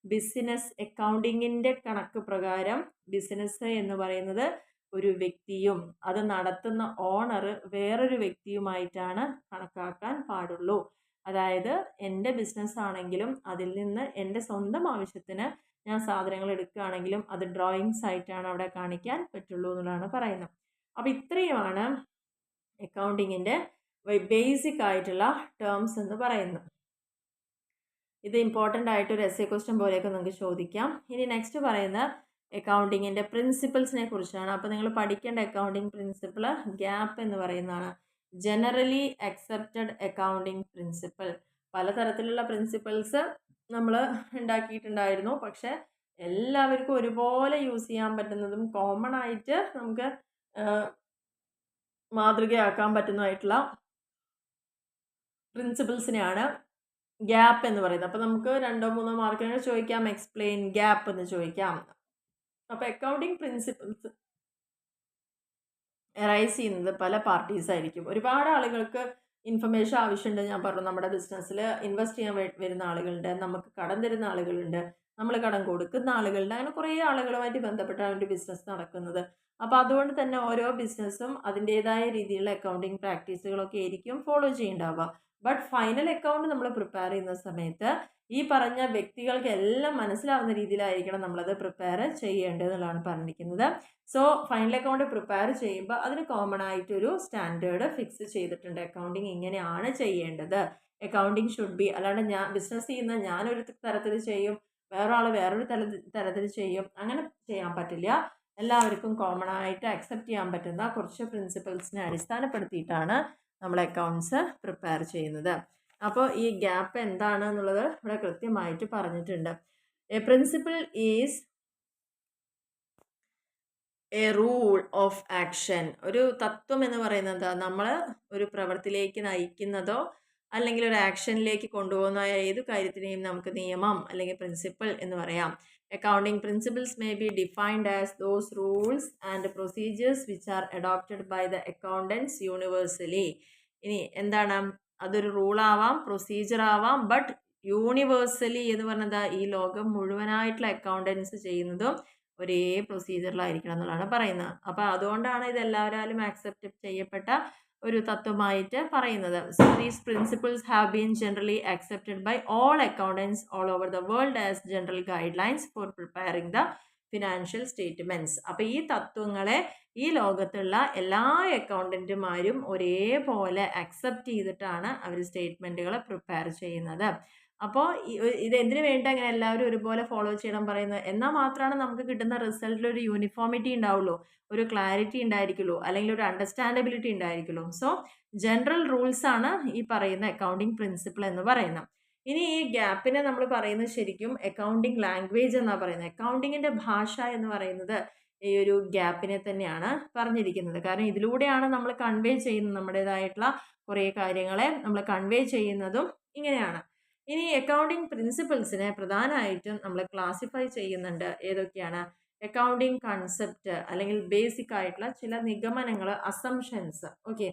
ബിസിനസ് അക്കൗണ്ടിങ്ങിൻ്റെ കണക്ക് പ്രകാരം ബിസിനസ് എന്ന് പറയുന്നത് ഒരു വ്യക്തിയും അത് നടത്തുന്ന ഓണർ വേറൊരു വ്യക്തിയുമായിട്ടാണ് കണക്കാക്കാൻ പാടുള്ളൂ. അതായത് എൻ്റെ ബിസിനസ് ആണെങ്കിലും അതിൽ നിന്ന് എൻ്റെ സ്വന്തം ആവശ്യത്തിന് ഞാൻ സാധനങ്ങൾ എടുക്കുകയാണെങ്കിലും അത് ഡ്രോയിങ്സ് ആയിട്ടാണ് അവിടെ കാണിക്കാൻ പറ്റുള്ളൂ എന്നുള്ളതാണ് പറയുന്നത്. അപ്പോൾ ഇത്രയുമാണ് അക്കൗണ്ടിങ്ങിൻ്റെ ബേസിക് ആയിട്ടുള്ള ടേംസ് എന്ന് പറയുന്നത്. ഇത് ഇമ്പോർട്ടൻ്റ് ആയിട്ടൊരു എസ്സേ ക്വസ്റ്റ്യൻ പോലെയൊക്കെ നിങ്ങൾക്ക് ചോദിക്കാം. ഇനി നെക്സ്റ്റ് പറയുന്നത് അക്കൗണ്ടിങ്ങിൻ്റെ പ്രിൻസിപ്പിൾസിനെ കുറിച്ചാണ്. അപ്പോൾ നിങ്ങൾ പഠിക്കേണ്ട അക്കൗണ്ടിങ് പ്രിൻസിപ്പിൾ ഗ്യാപ്പ് എന്ന് പറയുന്നതാണ്. Generally accepted accounting principle. പലതരത്തിലുള്ള പ്രിൻസിപ്പിൾസ് നമ്മൾ ഉണ്ടാക്കിയിട്ടുണ്ടായിരുന്നു, പക്ഷെ എല്ലാവർക്കും ഒരുപോലെ യൂസ് ചെയ്യാൻ പറ്റുന്നതും കോമൺ ആയിട്ട് നമുക്ക് മാതൃകയാക്കാൻ പറ്റുന്നതായിട്ടുള്ള പ്രിൻസിപ്പിൾസിനെയാണ് ഗ്യാപ്പ് എന്ന് പറയുന്നത്. അപ്പോൾ നമുക്ക് 2-3 മാർക്കിന് ചോദിക്കാം, എക്സ്പ്ലെയിൻ ഗ്യാപ്പ് എന്ന് ചോദിക്കാം. അപ്പോൾ അക്കൗണ്ടിങ് പ്രിൻസിപ്പിൾസ് അറൈസ് ചെയ്യുന്നത് പല പാർട്ടീസ് ആയിരിക്കും. ഒരുപാട് ആളുകൾക്ക് ഇൻഫർമേഷൻ ആവശ്യമുണ്ട്. ഞാൻ പറഞ്ഞു, നമ്മുടെ ബിസിനസ്സിൽ ഇൻവെസ്റ്റ് ചെയ്യാൻ വരുന്ന ആളുകളുണ്ട്, നമുക്ക് കടം തരുന്ന ആളുകളുണ്ട്, നമ്മൾ കടം കൊടുക്കുന്ന ആളുകളുണ്ട്. അങ്ങനെ കുറേ ആളുകളുമായിട്ട് ബന്ധപ്പെട്ടാണ് ഒരു ബിസിനസ് നടക്കുന്നത്. അപ്പോൾ അതുകൊണ്ട് തന്നെ ഓരോ ബിസിനസ്സും അതിൻ്റേതായ രീതിയിലുള്ള അക്കൗണ്ടിങ് പ്രാക്ടീസുകളൊക്കെ ആയിരിക്കും ഫോളോ ചെയ്യേണ്ടാവുക. ബട്ട് ഫൈനൽ അക്കൗണ്ട് നമ്മൾ പ്രിപ്പയർ ചെയ്യുന്ന സമയത്ത് ഈ പറഞ്ഞ വ്യക്തികൾക്ക് എല്ലാം മനസ്സിലാവുന്ന രീതിയിലായിരിക്കണം നമ്മളത് പ്രിപ്പയർ ചെയ്യേണ്ടതെന്നുള്ളതാണ് പറഞ്ഞിരിക്കുന്നത്. സോ ഫൈനൽ അക്കൗണ്ട് പ്രിപ്പയർ ചെയ്യുമ്പോൾ അതിന് കോമൺ ആയിട്ടൊരു സ്റ്റാൻഡേർഡ് ഫിക്സ് ചെയ്തിട്ടുണ്ട്. അക്കൗണ്ടിങ് ഇങ്ങനെയാണ് ചെയ്യേണ്ടത്, അക്കൗണ്ടിങ് ഷുഡ് ബി. അല്ലാണ്ട് ഞാൻ ബിസിനസ് ചെയ്യുന്ന ഞാനൊരു തരത്തിൽ ചെയ്യും, വേറൊരാൾ വേറൊരു തരത്തിൽ ചെയ്യും, അങ്ങനെ ചെയ്യാൻ പറ്റില്ല. എല്ലാവർക്കും കോമൺ ആയിട്ട് അക്സെപ്റ്റ് ചെയ്യാൻ പറ്റുന്ന കുറച്ച് പ്രിൻസിപ്പിൾസിനെ അടിസ്ഥാനപ്പെടുത്തിയിട്ടാണ് നമ്മൾ അക്കൗണ്ട്സ് പ്രിപ്പയർ ചെയ്യുന്നത്. അപ്പോൾ ഈ ഗ്യാപ്പ് എന്താണ് എന്നുള്ളത് ഇവിടെ കൃത്യമായിട്ട് പറഞ്ഞിട്ടുണ്ട്. A principle is A rule of action. ഒരു തത്വം എന്ന് പറയുന്നത് നമ്മൾ ഒരു പ്രവൃത്തിയിലേക്ക് നയിക്കുന്നതോ അല്ലെങ്കിൽ ഒരു ആക്ഷനിലേക്ക് കൊണ്ടുപോകുന്ന ഏത് കാര്യത്തിനെയും നമുക്ക് നിയമം അല്ലെങ്കിൽ പ്രിൻസിപ്പിൾ എന്ന് പറയാം. Accounting principles may be defined as those rules and procedures which are adopted by the accountants universally. ഇനി എന്താണ്, അതൊരു റൂളാവാം, പ്രൊസീജിയർ ആവാം, ബട്ട് യൂണിവേഴ്സലി എന്ന് പറഞ്ഞത് ഈ ലോകം മുഴുവനായിട്ടുള്ള അക്കൗണ്ടൻസ് ചെയ്യുന്നതും ഒരേ പ്രൊസീജിയറിലായിരിക്കണം എന്നുള്ളതാണ് പറയുന്നത്. അപ്പോൾ അതുകൊണ്ടാണ് ഇത് എല്ലാവരാലും ആക്സെപ്റ്റ് ചെയ്യപ്പെട്ട ഒരു തത്വമായിട്ട് പറയുന്നത്. So these principles have been generally accepted by all accountants all over the world as general guidelines for preparing the financial statements. അപ്പോൾ ഈ തത്വങ്ങളെ ഈ ലോകത്തുള്ള എല്ലാ അക്കൗണ്ടൻറ്റുമാരും ഒരേപോലെ അക്സെപ്റ്റ് ചെയ്തിട്ടാണ് അവർ സ്റ്റേറ്റ്മെൻറ്റുകൾ പ്രിപ്പയർ ചെയ്യുന്നത്. അപ്പോൾ ഇത് എന്തിനു വേണ്ടി അങ്ങനെ എല്ലാവരും ഒരുപോലെ ഫോളോ ചെയ്യണം പറയുന്നത്, എന്നാൽ മാത്രമാണ് നമുക്ക് കിട്ടുന്ന റിസൾട്ടിൽ ഒരു യൂണിഫോമിറ്റി ഉണ്ടാവുള്ളൂ, ഒരു ക്ലാരിറ്റി ഉണ്ടായിരിക്കുള്ളൂ, അല്ലെങ്കിൽ ഒരു അണ്ടർസ്റ്റാൻഡബിലിറ്റി ഉണ്ടായിരിക്കുള്ളൂ. സോ ജനറൽ റൂൾസ് ആണ് ഈ പറയുന്ന അക്കൗണ്ടിങ് പ്രിൻസിപ്പിൾ എന്ന് പറയുന്നത്. ഇനി ഈ ഗ്യാപ്പിനെ നമ്മൾ പറയുന്നത് ശരിക്കും അക്കൗണ്ടിങ് ലാംഗ്വേജ് എന്നാണ് പറയുന്നത്. അക്കൗണ്ടിങ്ങിൻ്റെ ഭാഷ എന്ന് പറയുന്നത് ഈ ഒരു ഗ്യാപ്പിനെ തന്നെയാണ് പറഞ്ഞിരിക്കുന്നത്. കാരണം ഇതിലൂടെയാണ് നമ്മൾ കൺവേ ചെയ്യുന്നത്, നമ്മുടേതായിട്ടുള്ള കുറേ കാര്യങ്ങളെ നമ്മൾ കൺവേ ചെയ്യുന്നതും ഇങ്ങനെയാണ്. ഇനി അക്കൗണ്ടിങ് പ്രിൻസിപ്പിൾസിനെ പ്രധാനമായിട്ടും നമ്മൾ ക്ലാസിഫൈ ചെയ്യുന്നുണ്ട്. ഏതൊക്കെയാണ്? അക്കൗണ്ടിങ് കൺസെപ്റ്റ് അല്ലെങ്കിൽ ബേസിക് ആയിട്ടുള്ള ചില നിഗമനങ്ങൾ, അസംഷൻസ്. ഓക്കെ,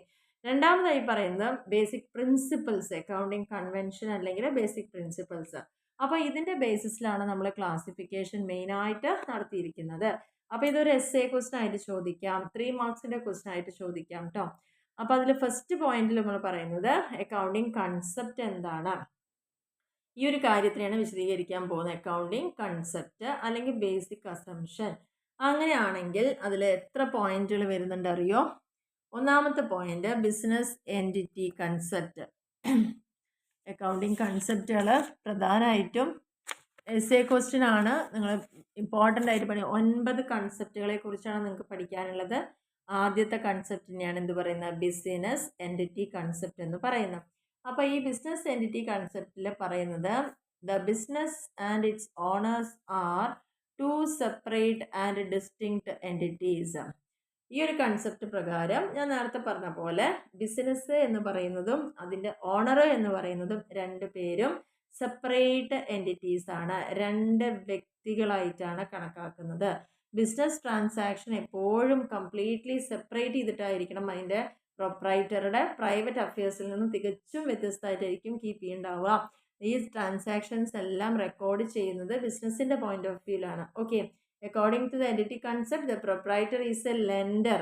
രണ്ടാമതായി പറയുന്നത് ബേസിക് പ്രിൻസിപ്പിൾസ്, അക്കൗണ്ടിങ് കൺവെൻഷൻ അല്ലെങ്കിൽ ബേസിക് പ്രിൻസിപ്പിൾസ്. അപ്പോൾ ഇതിന്റെ ബേസിസിലാണ് നമ്മൾ ക്ലാസിഫിക്കേഷൻ മെയിനായിട്ട് നടത്തിയിരിക്കുന്നത്. അപ്പോൾ ഇതൊരു എസ്എ ക്വസ്റ്റൻ ആയിട്ട് ചോദിക്കാം, 3 മാർക്സിന്റെ ക്വസ്റ്റൻ ആയിട്ട് ചോദിക്കാം കേട്ടോ. അപ്പോൾ അതിൽ ഫസ്റ്റ് പോയിന്റിൽ നമ്മൾ പറയുന്നത് അക്കൗണ്ടിങ് കൺസെപ്റ്റ് എന്താണ്, ഈ ഒരു കാര്യത്തിനാണ് വിശദീകരിക്കാൻ പോകുന്നത്. അക്കൗണ്ടിങ് കൺസെപ്റ്റ് അല്ലെങ്കിൽ ബേസിക് അസംഷൻ. അങ്ങനെയാണെങ്കിൽ അതിൽ എത്ര പോയിന്റുകൾ വരുന്നുണ്ട് അറിയോ? ഒന്നാമത്തെ point business entity concept. Accounting കൺസെപ്റ്റുകൾ പ്രധാനമായിട്ടും എസ്എ ക്വസ്റ്റ്യൻ ആണ്. നിങ്ങൾ ഇമ്പോർട്ടൻ്റ് ആയിട്ട് 9 കൺസെപ്റ്റുകളെ കുറിച്ചാണ് നിങ്ങൾക്ക് പഠിക്കാനുള്ളത്. ആദ്യത്തെ കൺസെപ്റ്റിനെയാണ് എന്ത് പറയുന്നത്? ബിസിനസ് എൻറ്റിറ്റി കൺസെപ്റ്റ് എന്ന് പറയുന്നത്. അപ്പോൾ ഈ ബിസിനസ് എൻറ്റിറ്റി കൺസെപ്റ്റിൽ പറയുന്നത് the business and its owners are 2 separate and distinct entities. ഈ ഒരു കൺസെപ്റ്റ് പ്രകാരം ഞാൻ നേരത്തെ പറഞ്ഞ പോലെ ബിസിനസ് എന്ന് പറയുന്നതും അതിൻ്റെ ഓണർ എന്ന് പറയുന്നതും 2 പേരും സെപ്പറേറ്റ് എൻറ്റിറ്റീസ് ആണ്, 2 വ്യക്തികളായിട്ടാണ് കണക്കാക്കുന്നത്. ബിസിനസ് ട്രാൻസാക്ഷൻ എപ്പോഴും കംപ്ലീറ്റ്ലി സെപ്പറേറ്റ് ചെയ്തിട്ടായിരിക്കണം അതിൻ്റെ പ്രൊപ്രൈറ്ററുടെ പ്രൈവറ്റ് അഫയേഴ്സിൽ നിന്ന് തികച്ചും വ്യത്യസ്തമായിട്ടായിരിക്കും കീപ്പ് ചെയ്യുന്നുണ്ടാവുക. ഈ ട്രാൻസാക്ഷൻസ് എല്ലാം റെക്കോർഡ് ചെയ്യുന്നത് ബിസിനസിൻ്റെ പോയിന്റ് ഓഫ് വ്യൂവിലാണ്. Okay, according to the entity concept the proprietor is a lender.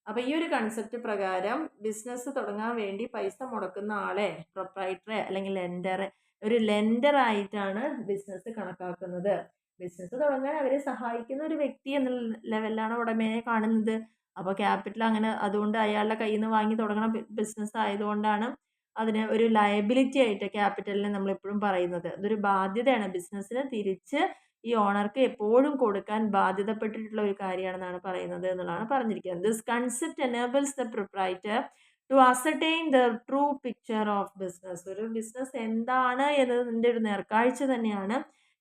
അപ്പോൾ ഈ ഒരു കൺസെപ്റ്റ് പ്രകാരം ബിസിനസ് തുടങ്ങാൻ വേണ്ടി പൈസ മുടക്കുന്ന ആളെ പ്രൊപ്രൈറ്ററെ അല്ലെങ്കിൽ ലെൻഡറെ ഒരു ലെൻഡർ ആയിട്ടാണ് ബിസിനസ് കണക്കാക്കുന്നത്. ബിസിനസ് തുടങ്ങാൻ അവരെ സഹായിക്കുന്ന ഒരു വ്യക്തി എന്ന ലെവലിലാണ് ഉടമയെ കാണുന്നത്. അപ്പോൾ ക്യാപിറ്റൽ അങ്ങനെ അതുകൊണ്ട് അയാളുടെ കയ്യിൽ നിന്ന് വാങ്ങി തുടങ്ങണ ബിസിനസ് ആയതുകൊണ്ടാണ് അതിന് ഒരു ലയബിലിറ്റി ആയിട്ട് ക്യാപിറ്റലിനെ നമ്മളെപ്പോഴും പറയുന്നത്. ഇതൊരു ബാധ്യതയാണ് ബിസിനസ്സിന് തിരിച്ച് ഈ ഓണർക്ക് എപ്പോഴും കൊടുക്കാൻ ബാധ്യതപ്പെട്ടിട്ടുള്ള ഒരു കാര്യമാണെന്നാണ് പറയുന്നത് എന്നുള്ളതാണ് പറഞ്ഞിരിക്കുന്നത്. This concept enables the proprietor to ascertain the true picture of business. ഒരു ബിസിനസ് എന്താണ് എന്നതിൻ്റെ ഒരു നേർക്കാഴ്ച തന്നെയാണ്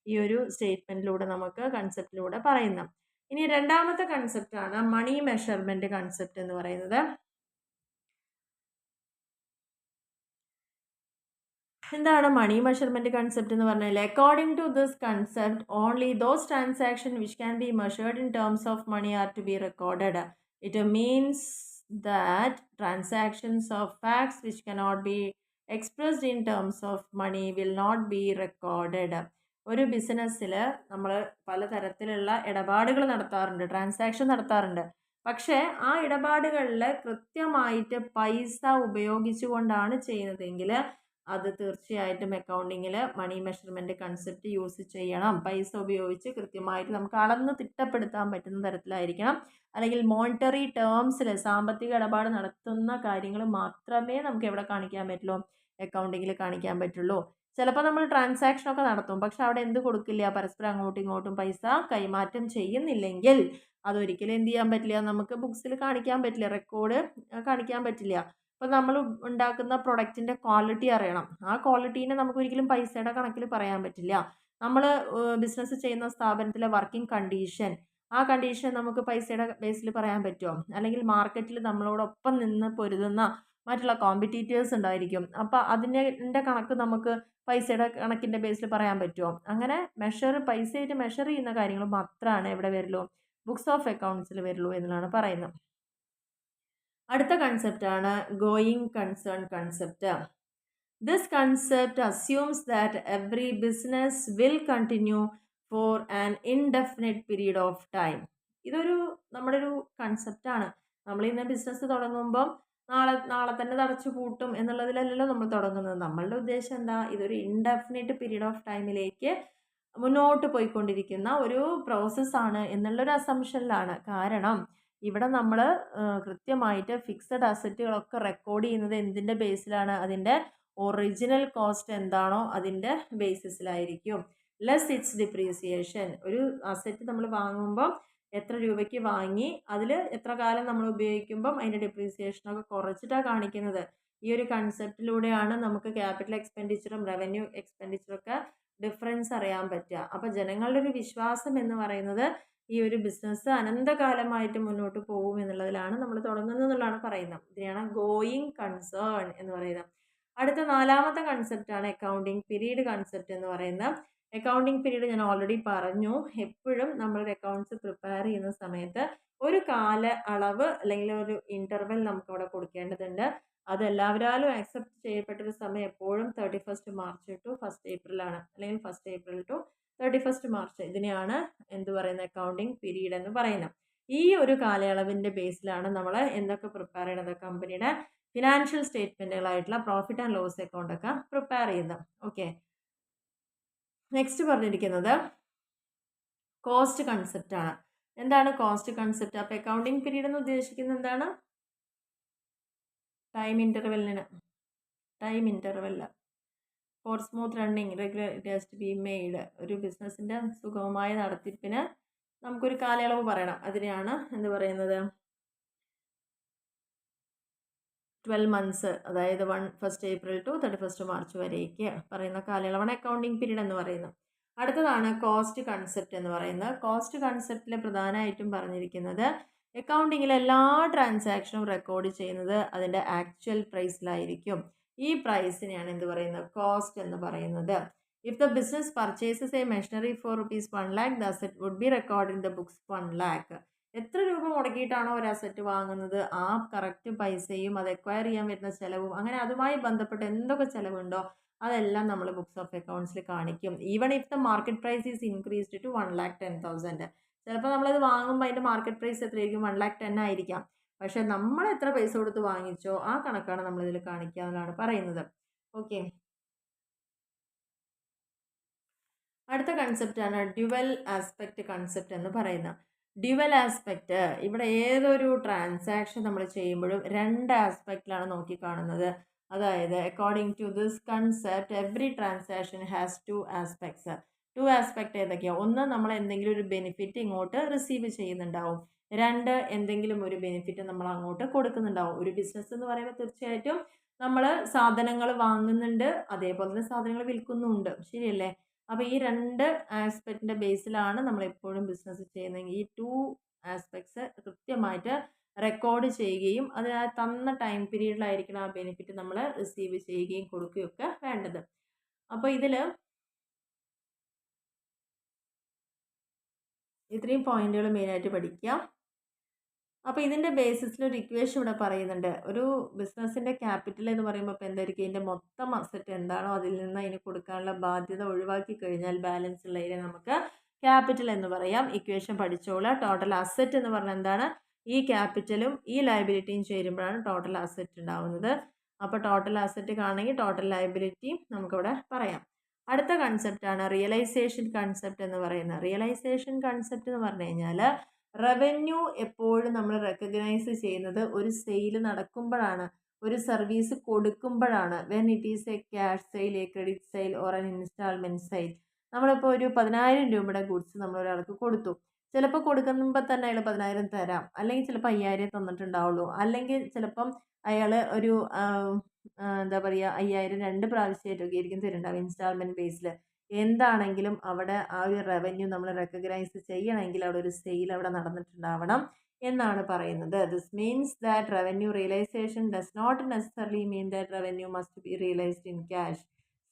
ഈ ഒരു സ്റ്റേറ്റ്മെന്റിലൂടെ നമുക്ക് കൺസെപ്റ്റിലൂടെ പറയുന്നത്. ഇനി രണ്ടാമത്തെ കൺസെപ്റ്റാണ് മണി മെഷർമെന്റ് കൺസെപ്റ്റ് എന്ന് പറയുന്നത്. എന്താണ് മണി മെഷർമെന്റ് കൺസെപ്റ്റ് എന്ന് പറഞ്ഞാൽ? According to this concept only those transaction which can be measured in terms of money are to be recorded. It means that transactions of facts which cannot be expressed in terms of money will not be recorded. ഒരു ബിസിനസ്സിൽ നമ്മൾ പലതരത്തിലുള്ള ഇടപാടുകൾ നടത്താറുണ്ട്, transaction നടത്താറുണ്ട്. പക്ഷേ ആ ഇടപാടുകളിൽ കൃത്യമായിട്ട് പൈസ ഉപയോഗിച്ചുകൊണ്ടാണ് ചെയ്യുന്നതെങ്കിൽ അത് തീർച്ചയായിട്ടും അക്കൗണ്ടിങ്ങിൽ മണി മെഷർമെൻറ്റ് കൺസെപ്റ്റ് യൂസ് ചെയ്യണം. പൈസ ഉപയോഗിച്ച് കൃത്യമായിട്ട് നമുക്ക് അളന്ന് തിട്ടപ്പെടുത്താൻ പറ്റുന്ന തരത്തിലായിരിക്കണം. അല്ലെങ്കിൽ മോണിറ്ററി ടേംസിൽ സാമ്പത്തിക ഇടപാട് നടത്തുന്ന കാര്യങ്ങൾ മാത്രമേ നമുക്ക് എവിടെ കാണിക്കാൻ പറ്റുള്ളൂ? അക്കൗണ്ടിങ്ങിൽ കാണിക്കാൻ പറ്റുള്ളൂ. ചിലപ്പോൾ നമ്മൾ ട്രാൻസാക്ഷനൊക്കെ നടത്തും, പക്ഷെ അവിടെ എന്ത് കൊടുക്കില്ല? പരസ്പരം അങ്ങോട്ടും ഇങ്ങോട്ടും പൈസ കൈമാറ്റം ചെയ്യുന്നില്ലെങ്കിൽ അതൊരിക്കലും എന്ത് ചെയ്യാൻ പറ്റില്ല? നമുക്ക് ബുക്സിൽ കാണിക്കാൻ പറ്റില്ല, റെക്കോർഡ് കാണിക്കാൻ പറ്റില്ല. അപ്പോൾ നമ്മൾ ഉണ്ടാക്കുന്ന പ്രൊഡക്റ്റിൻ്റെ ക്വാളിറ്റി അറിയണം. ആ ക്വാളിറ്റീനെ നമുക്ക് ഒരിക്കലും പൈസയുടെ കണക്കിൽ പറയാൻ പറ്റില്ല. നമ്മൾ ബിസിനസ് ചെയ്യുന്ന സ്ഥാപനത്തിലെ വർക്കിംഗ് കണ്ടീഷൻ, ആ കണ്ടീഷൻ നമുക്ക് പൈസയുടെ ബേസിൽ പറയാൻ പറ്റുമോ? അല്ലെങ്കിൽ മാർക്കറ്റിൽ നമ്മളോടൊപ്പം നിന്ന് പൊരുതുന്ന മറ്റുള്ള കോമ്പറ്റീറ്റേഴ്സ് ഉണ്ടായിരിക്കും. അപ്പോൾ അതിൻ്റെ കണക്ക് നമുക്ക് പൈസയുടെ കണക്കിൻ്റെ ബേസിൽ പറയാൻ പറ്റുമോ? അങ്ങനെ പൈസയായിട്ട് മെഷർ ചെയ്യുന്ന കാര്യങ്ങൾ മാത്രമാണ് എവിടെ വരുള്ളൂ? ബുക്സ് ഓഫ് അക്കൗണ്ട്സിൽ വരുള്ളൂ എന്നാണ് പറയുന്നത്. അടുത്ത കൺസെപ്റ്റാണ് going concern concept. This concept assumes that every business will continue for an indefinite period of time. ഇതൊരു നമ്മുടെ ഒരു കൺസെപ്റ്റാണ്. നമ്മൾ ഇന്ന് ബിസിനസ് തുടങ്ങുമ്പം നാളെ തന്നെ അടച്ചു പൂട്ടും എന്നുള്ളതിലല്ലല്ലോ നമ്മൾ തുടങ്ങുന്നത്. നമ്മളുടെ ഉദ്ദേശം എന്താ? ഇതൊരു ഇൻഡെഫിനിറ്റ് പീരീഡ് ഓഫ് ടൈമിലേക്ക് മുന്നോട്ട് പോയിക്കൊണ്ടിരിക്കുന്ന ഒരു പ്രോസസ്സാണ് എന്നുള്ളൊരു അസംഷനിലാണ്. കാരണം ഇവിടെ നമ്മൾ കൃത്യമായിട്ട് ഫിക്സഡ് അസറ്റുകളൊക്കെ റെക്കോർഡ് ചെയ്യുന്നത് എന്തിൻ്റെ ബേസിലാണ്? അതിൻ്റെ ഒറിജിനൽ കോസ്റ്റ് എന്താണോ അതിൻ്റെ ബേസിസിലായിരിക്കും. Less its depreciation. ഒരു അസറ്റ് നമ്മൾ വാങ്ങുമ്പം എത്ര രൂപയ്ക്ക് വാങ്ങി അതിൽ എത്ര കാലം നമ്മൾ ഉപയോഗിക്കുമ്പം അതിൻ്റെ ഡിപ്രീസിയേഷനൊക്കെ കുറച്ചിട്ടാണ് കാണിക്കുന്നത്. ഈ ഒരു കൺസെപ്റ്റിലൂടെയാണ് നമുക്ക് ക്യാപിറ്റൽ എക്സ്പെൻഡിച്ചറും റവന്യൂ എക്സ്പെൻഡിച്ചറൊക്കെ ഡിഫറൻസ് അറിയാൻ പറ്റുക. അപ്പോൾ ജനങ്ങളുടെ ഒരു വിശ്വാസം എന്ന് പറയുന്നത് ഈ ഒരു ബിസിനസ് അനന്തകാലമായിട്ട് മുന്നോട്ട് പോകും എന്നുള്ളതിലാണ് നമ്മൾ തുടങ്ങുന്നത് എന്നുള്ളതാണ് പറയുന്നത്. ഇതിനെയാണ് ഗോയിങ് കൺസേൺ എന്ന് പറയുന്നത്. അടുത്ത 4ാമത്തെ കൺസെപ്റ്റാണ് അക്കൗണ്ടിങ് പീരീഡ് കൺസെപ്റ്റ് എന്ന് പറയുന്നത്. അക്കൗണ്ടിങ് പീരീഡ് ഞാൻ ഓൾറെഡി പറഞ്ഞു. എപ്പോഴും നമ്മളൊരു അക്കൗണ്ട്സ് പ്രിപ്പയർ ചെയ്യുന്ന സമയത്ത് ഒരു കാല അളവ് അല്ലെങ്കിൽ ഒരു ഇൻ്റർവെൽ നമുക്ക് അവിടെ കൊടുക്കേണ്ടതുണ്ട്. അതെല്ലാവരാലും ആക്സെപ്റ്റ് ചെയ്യപ്പെട്ടൊരു സമയം എപ്പോഴും 31 മാർച്ച് ടു 1 ഏപ്രിൽ ആണ്, അല്ലെങ്കിൽ 1 ഏപ്രിൽ ടു 31 മാർച്ച്. ഇതിനെയാണ് എന്ത് പറയുന്നത്, അക്കൗണ്ടിങ് പീരീഡ് എന്ന് പറയുന്നത്. ഈ ഒരു കാലയളവിൻ്റെ ബേസിലാണ് നമ്മൾ എന്തൊക്കെ പ്രിപ്പയർ ചെയ്യണത്, കമ്പനിയുടെ ഫിനാൻഷ്യൽ സ്റ്റേറ്റ്മെൻറ്റുകളായിട്ടുള്ള പ്രോഫിറ്റ് ആൻഡ് ലോസ് അക്കൗണ്ട് ഒക്കെ പ്രിപ്പയർ ചെയ്യുന്നത്. ഓക്കെ, നെക്സ്റ്റ് പറഞ്ഞിരിക്കുന്നത് കോസ്റ്റ് കൺസെപ്റ്റ് ആണ്. എന്താണ് കോസ്റ്റ് കൺസെപ്റ്റ്? അപ്പോൾ അക്കൗണ്ടിങ് പീരീഡ് എന്ന് ഉദ്ദേശിക്കുന്നത് എന്താണ്? Time interval for smooth running regular it has to be made. ഒരു ബിസിനസ്സിൻ്റെ സുഗമമായ നടത്തിപ്പിന് നമുക്കൊരു കാലയളവ് പറയണം. അതിനെയാണ് എന്ത് പറയുന്നത്, 12 മന്ത്സ്, അതായത് 1 ഏപ്രിൽ ടു 31 മാർച്ച് വരേക്ക് പറയുന്ന കാലയളവാണ് അക്കൗണ്ടിങ് പീരീഡ് എന്ന് പറയുന്നത്. അടുത്തതാണ് കോസ്റ്റ് കൺസെപ്റ്റ് എന്ന് പറയുന്നത്. കോസ്റ്റ് കൺസെപ്റ്റിൽ പ്രധാനമായിട്ടും പറഞ്ഞിരിക്കുന്നത് അക്കൗണ്ടിങ്ങിലെ എല്ലാ ട്രാൻസാക്ഷനും റെക്കോർഡ് ചെയ്യുന്നത് അതിൻ്റെ ആക്ച്വൽ പ്രൈസിലായിരിക്കും. ഈ പ്രൈസിനെയാണ് എന്ത് പറയുന്നത്, കോസ്റ്റ് എന്ന് പറയുന്നത്. If the business purchases a machinery for ₹1 lakh, the asset would be record in the books 1 lakh. എത്ര രൂപ മുടക്കിയിട്ടാണോ ഒരു അസറ്റ് വാങ്ങുന്നത്, ആ കറക്റ്റ് പൈസയും അത് എക്വയർ ചെയ്യാൻ വരുന്ന ചിലവും അങ്ങനെ അതുമായി ബന്ധപ്പെട്ട് എന്തൊക്കെ ചിലവുണ്ടോ അതെല്ലാം നമ്മൾ ബുക്സ് ഓഫ് അക്കൗണ്ട്സിൽ കാണിക്കും. Even if the market price is increased to 1,10,000. ചിലപ്പോൾ നമ്മളത് വാങ്ങുമ്പോൾ അതിൻ്റെ മാർക്കറ്റ് പ്രൈസ് എത്രയായിരിക്കും, 1,10,000 ആയിരിക്കാം. പക്ഷേ നമ്മൾ എത്ര പൈസ കൊടുത്ത് വാങ്ങിച്ചോ ആ കണക്കാണ് നമ്മളിതിൽ കാണിക്കുക എന്നാണ് പറയുന്നത്. ഓക്കെ, അടുത്ത കൺസെപ്റ്റാണ് ഡ്യുവൽ ആസ്പെക്റ്റ് കൺസെപ്റ്റ് എന്ന് പറയുന്നത്. ഡ്യുവൽ ആസ്പെക്റ്റ്, ഇവിടെ ഏതൊരു ട്രാൻസാക്ഷൻ നമ്മൾ ചെയ്യുമ്പോഴും 2 ആസ്പെക്റ്റിലാണ് നോക്കിക്കാണുന്നത്. അതായത് according to this concept every transaction has 2 aspects. 2 aspect ഏതൊക്കെയാണ്? ഒന്ന്, നമ്മൾ എന്തെങ്കിലും ഒരു ബെനിഫിറ്റ് ഇങ്ങോട്ട് റിസീവ് ചെയ്യുന്നുണ്ടാവും. 2, എന്തെങ്കിലും ഒരു ബെനിഫിറ്റ് നമ്മൾ അങ്ങോട്ട് കൊടുക്കുന്നുണ്ടാവും. ഒരു ബിസിനസ് എന്ന് പറയുമ്പോൾ തീർച്ചയായിട്ടും നമ്മൾ സാധനങ്ങൾ വാങ്ങുന്നുണ്ട്, അതേപോലെ തന്നെ സാധനങ്ങൾ വിൽക്കുന്നുമുണ്ട്, ശരിയല്ലേ? അപ്പോൾ ഈ 2 ആസ്പെക്റ്റിൻ്റെ ബേസിലാണ് നമ്മൾ എപ്പോഴും ബിസിനസ് ചെയ്യുന്നതെങ്കിൽ ഈ 2 ആസ്പെക്ട്സ് കൃത്യമായിട്ട് റെക്കോർഡ് ചെയ്യുകയും അത് ആ തന്ന ടൈം പീരീഡിലായിരിക്കണം ആ ബെനിഫിറ്റ് നമ്മൾ റിസീവ് ചെയ്യുകയും കൊടുക്കുകയൊക്കെ വേണ്ടത്. അപ്പോൾ ഇതിൽ ഇത്രയും പോയിന്റുകൾ മെയിനായിട്ട് പഠിക്കുക. അപ്പോൾ ഇതിൻ്റെ ബേസിസിൽ ഒരു ഇക്വേഷൻ ഇവിടെ പറയുന്നുണ്ട്. ഒരു ബിസിനസ്സിൻ്റെ ക്യാപിറ്റൽ എന്ന് പറയുമ്പോൾ ഇപ്പോൾ എന്തായിരിക്കും, ഇതിൻ്റെ മൊത്തം അസറ്റ് എന്താണോ അതിൽ നിന്ന് അതിന് കൊടുക്കാനുള്ള ബാധ്യത ഒഴിവാക്കി കഴിഞ്ഞാൽ ബാലൻസ് ഉള്ളതിനെ നമുക്ക് ക്യാപിറ്റൽ എന്ന് പറയാം. ഇക്വേഷൻ പഠിച്ചോളാം. ടോട്ടൽ അസറ്റ് എന്ന് പറഞ്ഞാൽ എന്താണ്, ഈ ക്യാപിറ്റലും ഈ ലയബിലിറ്റിയും ചേരുമ്പോഴാണ് ടോട്ടൽ അസറ്റ് ഉണ്ടാവുന്നത്. അപ്പോൾ ടോട്ടൽ അസറ്റ് കാണണമെങ്കിൽ ടോട്ടൽ ലയബിലിറ്റി നമുക്കിവിടെ പറയാം. അടുത്ത കൺസെപ്റ്റാണ് റിയലൈസേഷൻ കൺസെപ്റ്റ് എന്ന് പറയുന്നത്. റിയലൈസേഷൻ കൺസെപ്റ്റ് എന്ന് പറഞ്ഞു കഴിഞ്ഞാൽ റവന്യൂ എപ്പോഴും നമ്മൾ റെക്കഗ്നൈസ് ചെയ്യുന്നത് ഒരു സെയിൽ നടക്കുമ്പോഴാണ്, ഒരു സർവീസ് കൊടുക്കുമ്പോഴാണ്. When it is a cash sale, a credit sale or an instalment sale. നമ്മളിപ്പോൾ ഒരു 10,000 രൂപയുടെ ഗുഡ്സ് നമ്മൾ ഒരാൾക്ക് കൊടുത്തു. ചിലപ്പോൾ കൊടുക്കുമ്പോൾ തന്നെ അയാൾ 10,000 തരാം, അല്ലെങ്കിൽ ചിലപ്പോൾ 5,000 തന്നിട്ടുണ്ടാവുള്ളൂ, അല്ലെങ്കിൽ ചിലപ്പം അയാൾ ഒരു എന്താ പറയുക 5,000 2 പ്രാവശ്യമായിട്ടൊക്കെ ആയിരിക്കും തരുന്നുണ്ടാവും ഇൻസ്റ്റാൾമെൻറ്റ് ബേസിൽ. എന്താണെങ്കിലും അവിടെ ആ ഒരു റവന്യൂ നമ്മൾ റെക്കഗ്നൈസ് ചെയ്യണമെങ്കിൽ അവിടെ ഒരു സെയിൽ അവിടെ നടന്നിട്ടുണ്ടാവണം എന്നാണ് പറയുന്നത്. This means that revenue realisation does not necessarily mean that revenue must be realised in cash.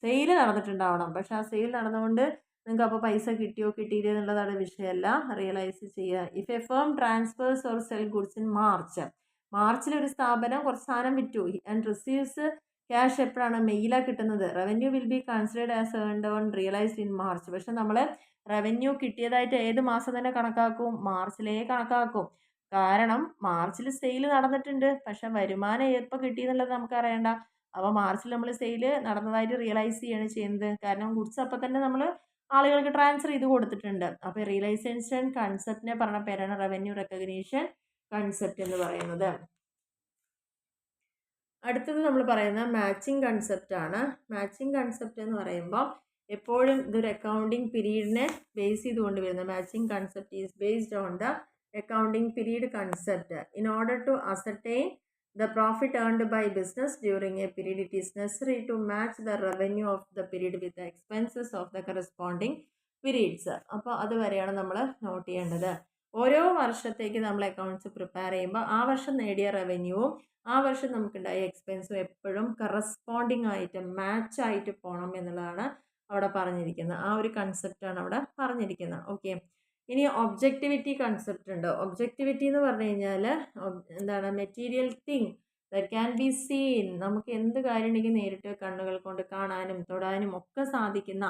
Sale നടന്നിട്ടുണ്ടാവണം, പക്ഷെ ആ സെയിൽ നടന്നുകൊണ്ട് നിങ്ങൾക്ക് അപ്പോൾ പൈസ കിട്ടിയോ കിട്ടിയില്ല എന്നുള്ളതാണ് വിഷയമല്ല, റിയലൈസ് ചെയ്യുക. If a firm transfers or sell goods in മാർച്ചിൽ ഒരു സ്ഥാപനം കുറച്ച് സാധനം വിറ്റു ആൻഡ് റിസീവ്സ് ക്യാഷ് എപ്പോഴാണ്, മെയിലാണ് കിട്ടുന്നത്. Revenue will be considered as earned on realised in March. പക്ഷെ നമ്മൾ റവന്യൂ കിട്ടിയതായിട്ട് ഏത് മാസം തന്നെ കണക്കാക്കും, മാർച്ചിലേ കണക്കാക്കും. കാരണം മാർച്ചിൽ സെയിൽ നടന്നിട്ടുണ്ട്, പക്ഷെ വരുമാനം എപ്പോൾ കിട്ടിയെന്നുള്ളത് നമുക്ക് അറിയണ്ട. അപ്പോൾ മാർച്ചിൽ നമ്മൾ സെയിൽ നടന്നതായിട്ട് റിയലൈസ് ചെയ്യാണ് ചെയ്യുന്നത്. കാരണം ഗുഡ്സ് അപ്പം തന്നെ നമ്മൾ ആളുകൾക്ക് ട്രാൻസ്ഫർ ചെയ്ത് കൊടുത്തിട്ടുണ്ട്. അപ്പോൾ റിയലൈസേഷൻ കൺസെപ്റ്റിനെ പറഞ്ഞ പേരാണ് റവന്യൂ റെക്കഗ്നീഷൻ കൺസെപ്റ്റ് എന്ന് പറയുന്നത്. അടുത്തത് നമ്മൾ പറയുന്ന മാച്ചിങ് കൺസെപ്റ്റ് ആണ്. മാച്ചിങ് കൺസെപ്റ്റ് എന്ന് പറയുമ്പോൾ എപ്പോഴും ഇതൊരു അക്കൗണ്ടിങ് പീരീഡിനെ ബേസ് ചെയ്തുകൊണ്ട് വരുന്ന matching concept is based on the accounting period concept. In order to ascertain the profit earned by business during a period, it is necessary to match the revenue of the period with the expenses of the corresponding periods. അപ്പോൾ അതുവരെയാണ് നമ്മൾ not ചെയ്യേണ്ടത്. ഓരോ വർഷത്തേക്ക് നമ്മൾ accounts prepare ചെയ്യുമ്പോൾ ആ വർഷം നേടിയ റവന്യൂവും ആ വർഷം നമുക്കുണ്ടായ എക്സ്പെൻസും എപ്പോഴും കറസ്പോണ്ടിങ് ആയിട്ട് മാച്ച് ആയിട്ട് പോകണം എന്നുള്ളതാണ് അവിടെ പറഞ്ഞിരിക്കുന്നത്. ആ ഒരു കൺസെപ്റ്റാണ് അവിടെ പറഞ്ഞിരിക്കുന്നത്. ഓക്കെ, ഇനി ഒബ്ജക്റ്റിവിറ്റി കൺസെപ്റ്റ് ഉണ്ട്. ഒബ്ജക്റ്റിവിറ്റി എന്ന് പറഞ്ഞു കഴിഞ്ഞാൽ എന്താണ്, material thing that can be seen. നമുക്ക് എന്ത് കാര്യം ഉണ്ടെങ്കിൽ നേരിട്ട് കണ്ണുകൾ കൊണ്ട് കാണാനും തൊടാനും ഒക്കെ സാധിക്കുന്ന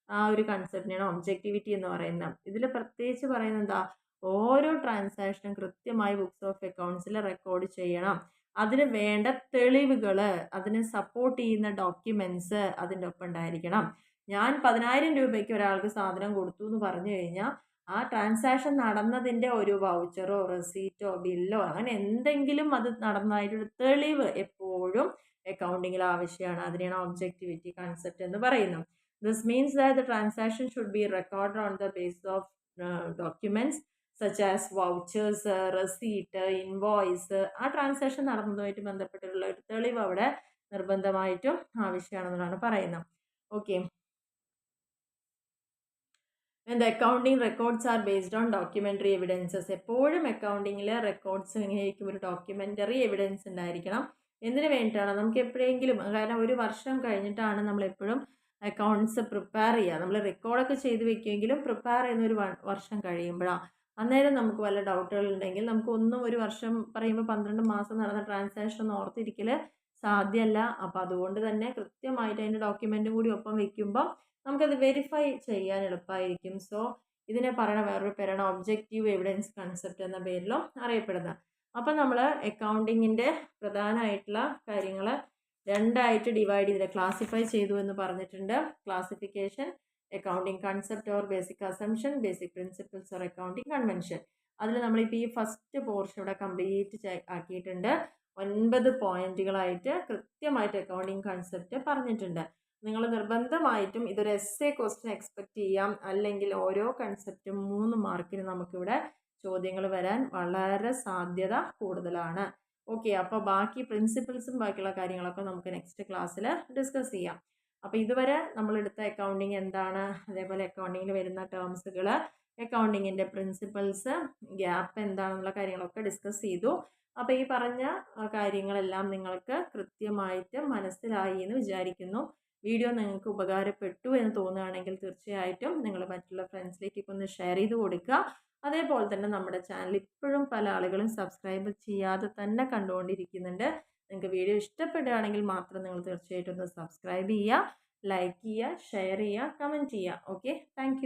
ആ ഒരു കൺസെപ്റ്റിനാണ് ഒബ്ജക്റ്റിവിറ്റി എന്ന് പറയുന്നത്. ഇതിൽ പ്രത്യേകിച്ച് പറയുന്നത് എന്താ, ഓരോ ട്രാൻസാക്ഷനും കൃത്യമായി ബുക്സ് ഓഫ് അക്കൗണ്ട്സിൽ റെക്കോർഡ് ചെയ്യണം. അതിന് വേണ്ട തെളിവുകൾ, അതിനെ സപ്പോർട്ട് ചെയ്യുന്ന ഡോക്യുമെന്റ്സ് അതിൻ്റെ ഒപ്പം ഉണ്ടായിരിക്കണം. ഞാൻ 10,000 രൂപയ്ക്ക് ഒരാൾക്ക് സാധനം കൊടുത്തു എന്ന് പറഞ്ഞു കഴിഞ്ഞാൽ ആ ട്രാൻസാക്ഷൻ നടന്നതിൻ്റെ ഒരു വൗച്ചറോ റെസീറ്റോ ബില്ലോ അങ്ങനെ എന്തെങ്കിലും അത് നടന്നതായിട്ടൊരു തെളിവ് എപ്പോഴും അക്കൗണ്ടിങ്ങിൽ ആവശ്യമാണ്. അതിനെയാണ് ഒബ്ജക്റ്റിവിറ്റി കൺസെപ്റ്റ് എന്ന് പറയുന്നത്. This means that the transaction should be record on the basis of documents such as vouchers, receipt, invoice. ആ ട്രാൻസാക്ഷൻ നടന്നതുമായിട്ട് ബന്ധപ്പെട്ടിട്ടുള്ള ഒരു തെളിവ് അവിടെ നിർബന്ധമായിട്ടും ആവശ്യമാണെന്നാണ് പറയുന്നത്. Okay. The accounting records are based on documentary evidences. എപ്പോഴും അക്കൗണ്ടിങ്ങിൽ റെക്കോർഡ്സ് എങ്ങനെയായിരിക്കും, ഒരു ഡോക്യുമെൻ്ററി എവിഡൻസ് ഉണ്ടായിരിക്കണം. എന്തിനു വേണ്ടിയിട്ടാണ്, നമുക്ക് എപ്പോഴെങ്കിലും, കാരണം ഒരു വർഷം കഴിഞ്ഞിട്ടാണ് നമ്മളെപ്പോഴും അക്കൗണ്ട്സ് പ്രിപ്പയർ ചെയ്യുക. നമ്മൾ റെക്കോർഡൊക്കെ ചെയ്ത് വെക്കുമെങ്കിലും പ്രിപ്പയർ ചെയ്യുന്ന ഒരു വർഷം കഴിയുമ്പോഴാണ്. അന്നേരം നമുക്ക് വല്ല ഡൗട്ടുകൾ ഉണ്ടെങ്കിൽ നമുക്ക് ഒന്നും ഒരു വർഷം പറയുമ്പോൾ 12 മാസം നടന്ന ട്രാൻസാക്ഷൻ ഒന്നും ഓർത്തിരിക്കൽ സാധ്യമല്ല. അപ്പോൾ അതുകൊണ്ട് തന്നെ കൃത്യമായിട്ട് അതിൻ്റെ ഡോക്യുമെൻറ്റും കൂടി ഒപ്പം വെക്കുമ്പോൾ നമുക്കത് വെരിഫൈ ചെയ്യാൻ എളുപ്പമായിരിക്കും. സോ ഇതിനെ പറയുന്ന വേറൊരു പേരാണ് ഒബ്ജക്റ്റീവ് എവിഡൻസ് കൺസെപ്റ്റ് എന്ന പേരിലും അറിയപ്പെടുന്നത്. അപ്പം നമ്മൾ അക്കൗണ്ടിങ്ങിൻ്റെ പ്രധാനമായിട്ടുള്ള കാര്യങ്ങൾ രണ്ടായിട്ട് ഡിവൈഡ് ചെയ്ത് ക്ലാസിഫൈ ചെയ്തു എന്ന് പറഞ്ഞിട്ടുണ്ട്. Classification, accounting concept or basic assumption, basic principles or accounting convention. അതിൽ നമ്മളിപ്പോൾ ഈ ഫസ്റ്റ് പോർഷൻ ഇവിടെ കംപ്ലീറ്റ് ആക്കിയിട്ടുണ്ട്. 9 പോയിന്റുകളായിട്ട് കൃത്യമായിട്ട് അക്കൗണ്ടിങ് കൺസെപ്റ്റ് പറഞ്ഞിട്ടുണ്ട്. നിങ്ങൾ നിർബന്ധമായിട്ടും ഇതൊരു എസ്സേ ക്വസ്റ്റ്യൻ എക്സ്പെക്റ്റ് ചെയ്യാം. അല്ലെങ്കിൽ ഓരോ കൺസെപ്റ്റും 3 മാർക്കിന് നമുക്കിവിടെ ചോദ്യങ്ങൾ വരാൻ വളരെ സാധ്യത കൂടുതലാണ്. ഓക്കെ. അപ്പോൾ ബാക്കി പ്രിൻസിപ്പിൾസും ബാക്കിയുള്ള കാര്യങ്ങളൊക്കെ നമുക്ക് നെക്സ്റ്റ് ക്ലാസ്സിൽ ഡിസ്കസ് ചെയ്യാം. അപ്പോൾ ഇതുവരെ നമ്മളെടുത്ത അക്കൗണ്ടിങ് എന്താണ്, അതേപോലെ അക്കൗണ്ടിങ്ങിൽ വരുന്ന ടേംസുകൾ, അക്കൗണ്ടിങ്ങിൻ്റെ പ്രിൻസിപ്പിൾസ്, ഗ്യാപ്പ് എന്താണെന്നുള്ള കാര്യങ്ങളൊക്കെ ഡിസ്കസ് ചെയ്തു. അപ്പോൾ ഈ പറഞ്ഞ കാര്യങ്ങളെല്ലാം നിങ്ങൾക്ക് കൃത്യമായിട്ട് മനസ്സിലായി എന്ന് വിചാരിക്കുന്നു. വീഡിയോ നിങ്ങൾക്ക് ഉപകാരപ്പെട്ടു എന്ന് തോന്നുകയാണെങ്കിൽ തീർച്ചയായിട്ടും നിങ്ങൾ മറ്റുള്ള ഫ്രണ്ട്സിലേക്കൊക്കെ ഒന്ന് ഷെയർ ചെയ്ത് കൊടുക്കുക. അതേപോലെ തന്നെ നമ്മുടെ ചാനൽ ഇപ്പോഴും പല ആളുകളും സബ്സ്ക്രൈബ് ചെയ്യാതെ തന്നെ കണ്ടുകൊണ്ടിരിക്കുന്നുണ്ട്. നിങ്ങൾക്ക് വീഡിയോ ഇഷ്ടപ്പെടുകയാണെങ്കിൽ മാത്രം നിങ്ങൾ തീർച്ചയായിട്ടും ഒന്ന് സബ്സ്ക്രൈബ് ചെയ്യുക, ലൈക്ക് ചെയ്യുക, ഷെയർ ചെയ്യുക, കമൻറ്റ് ചെയ്യുക. Okay, thank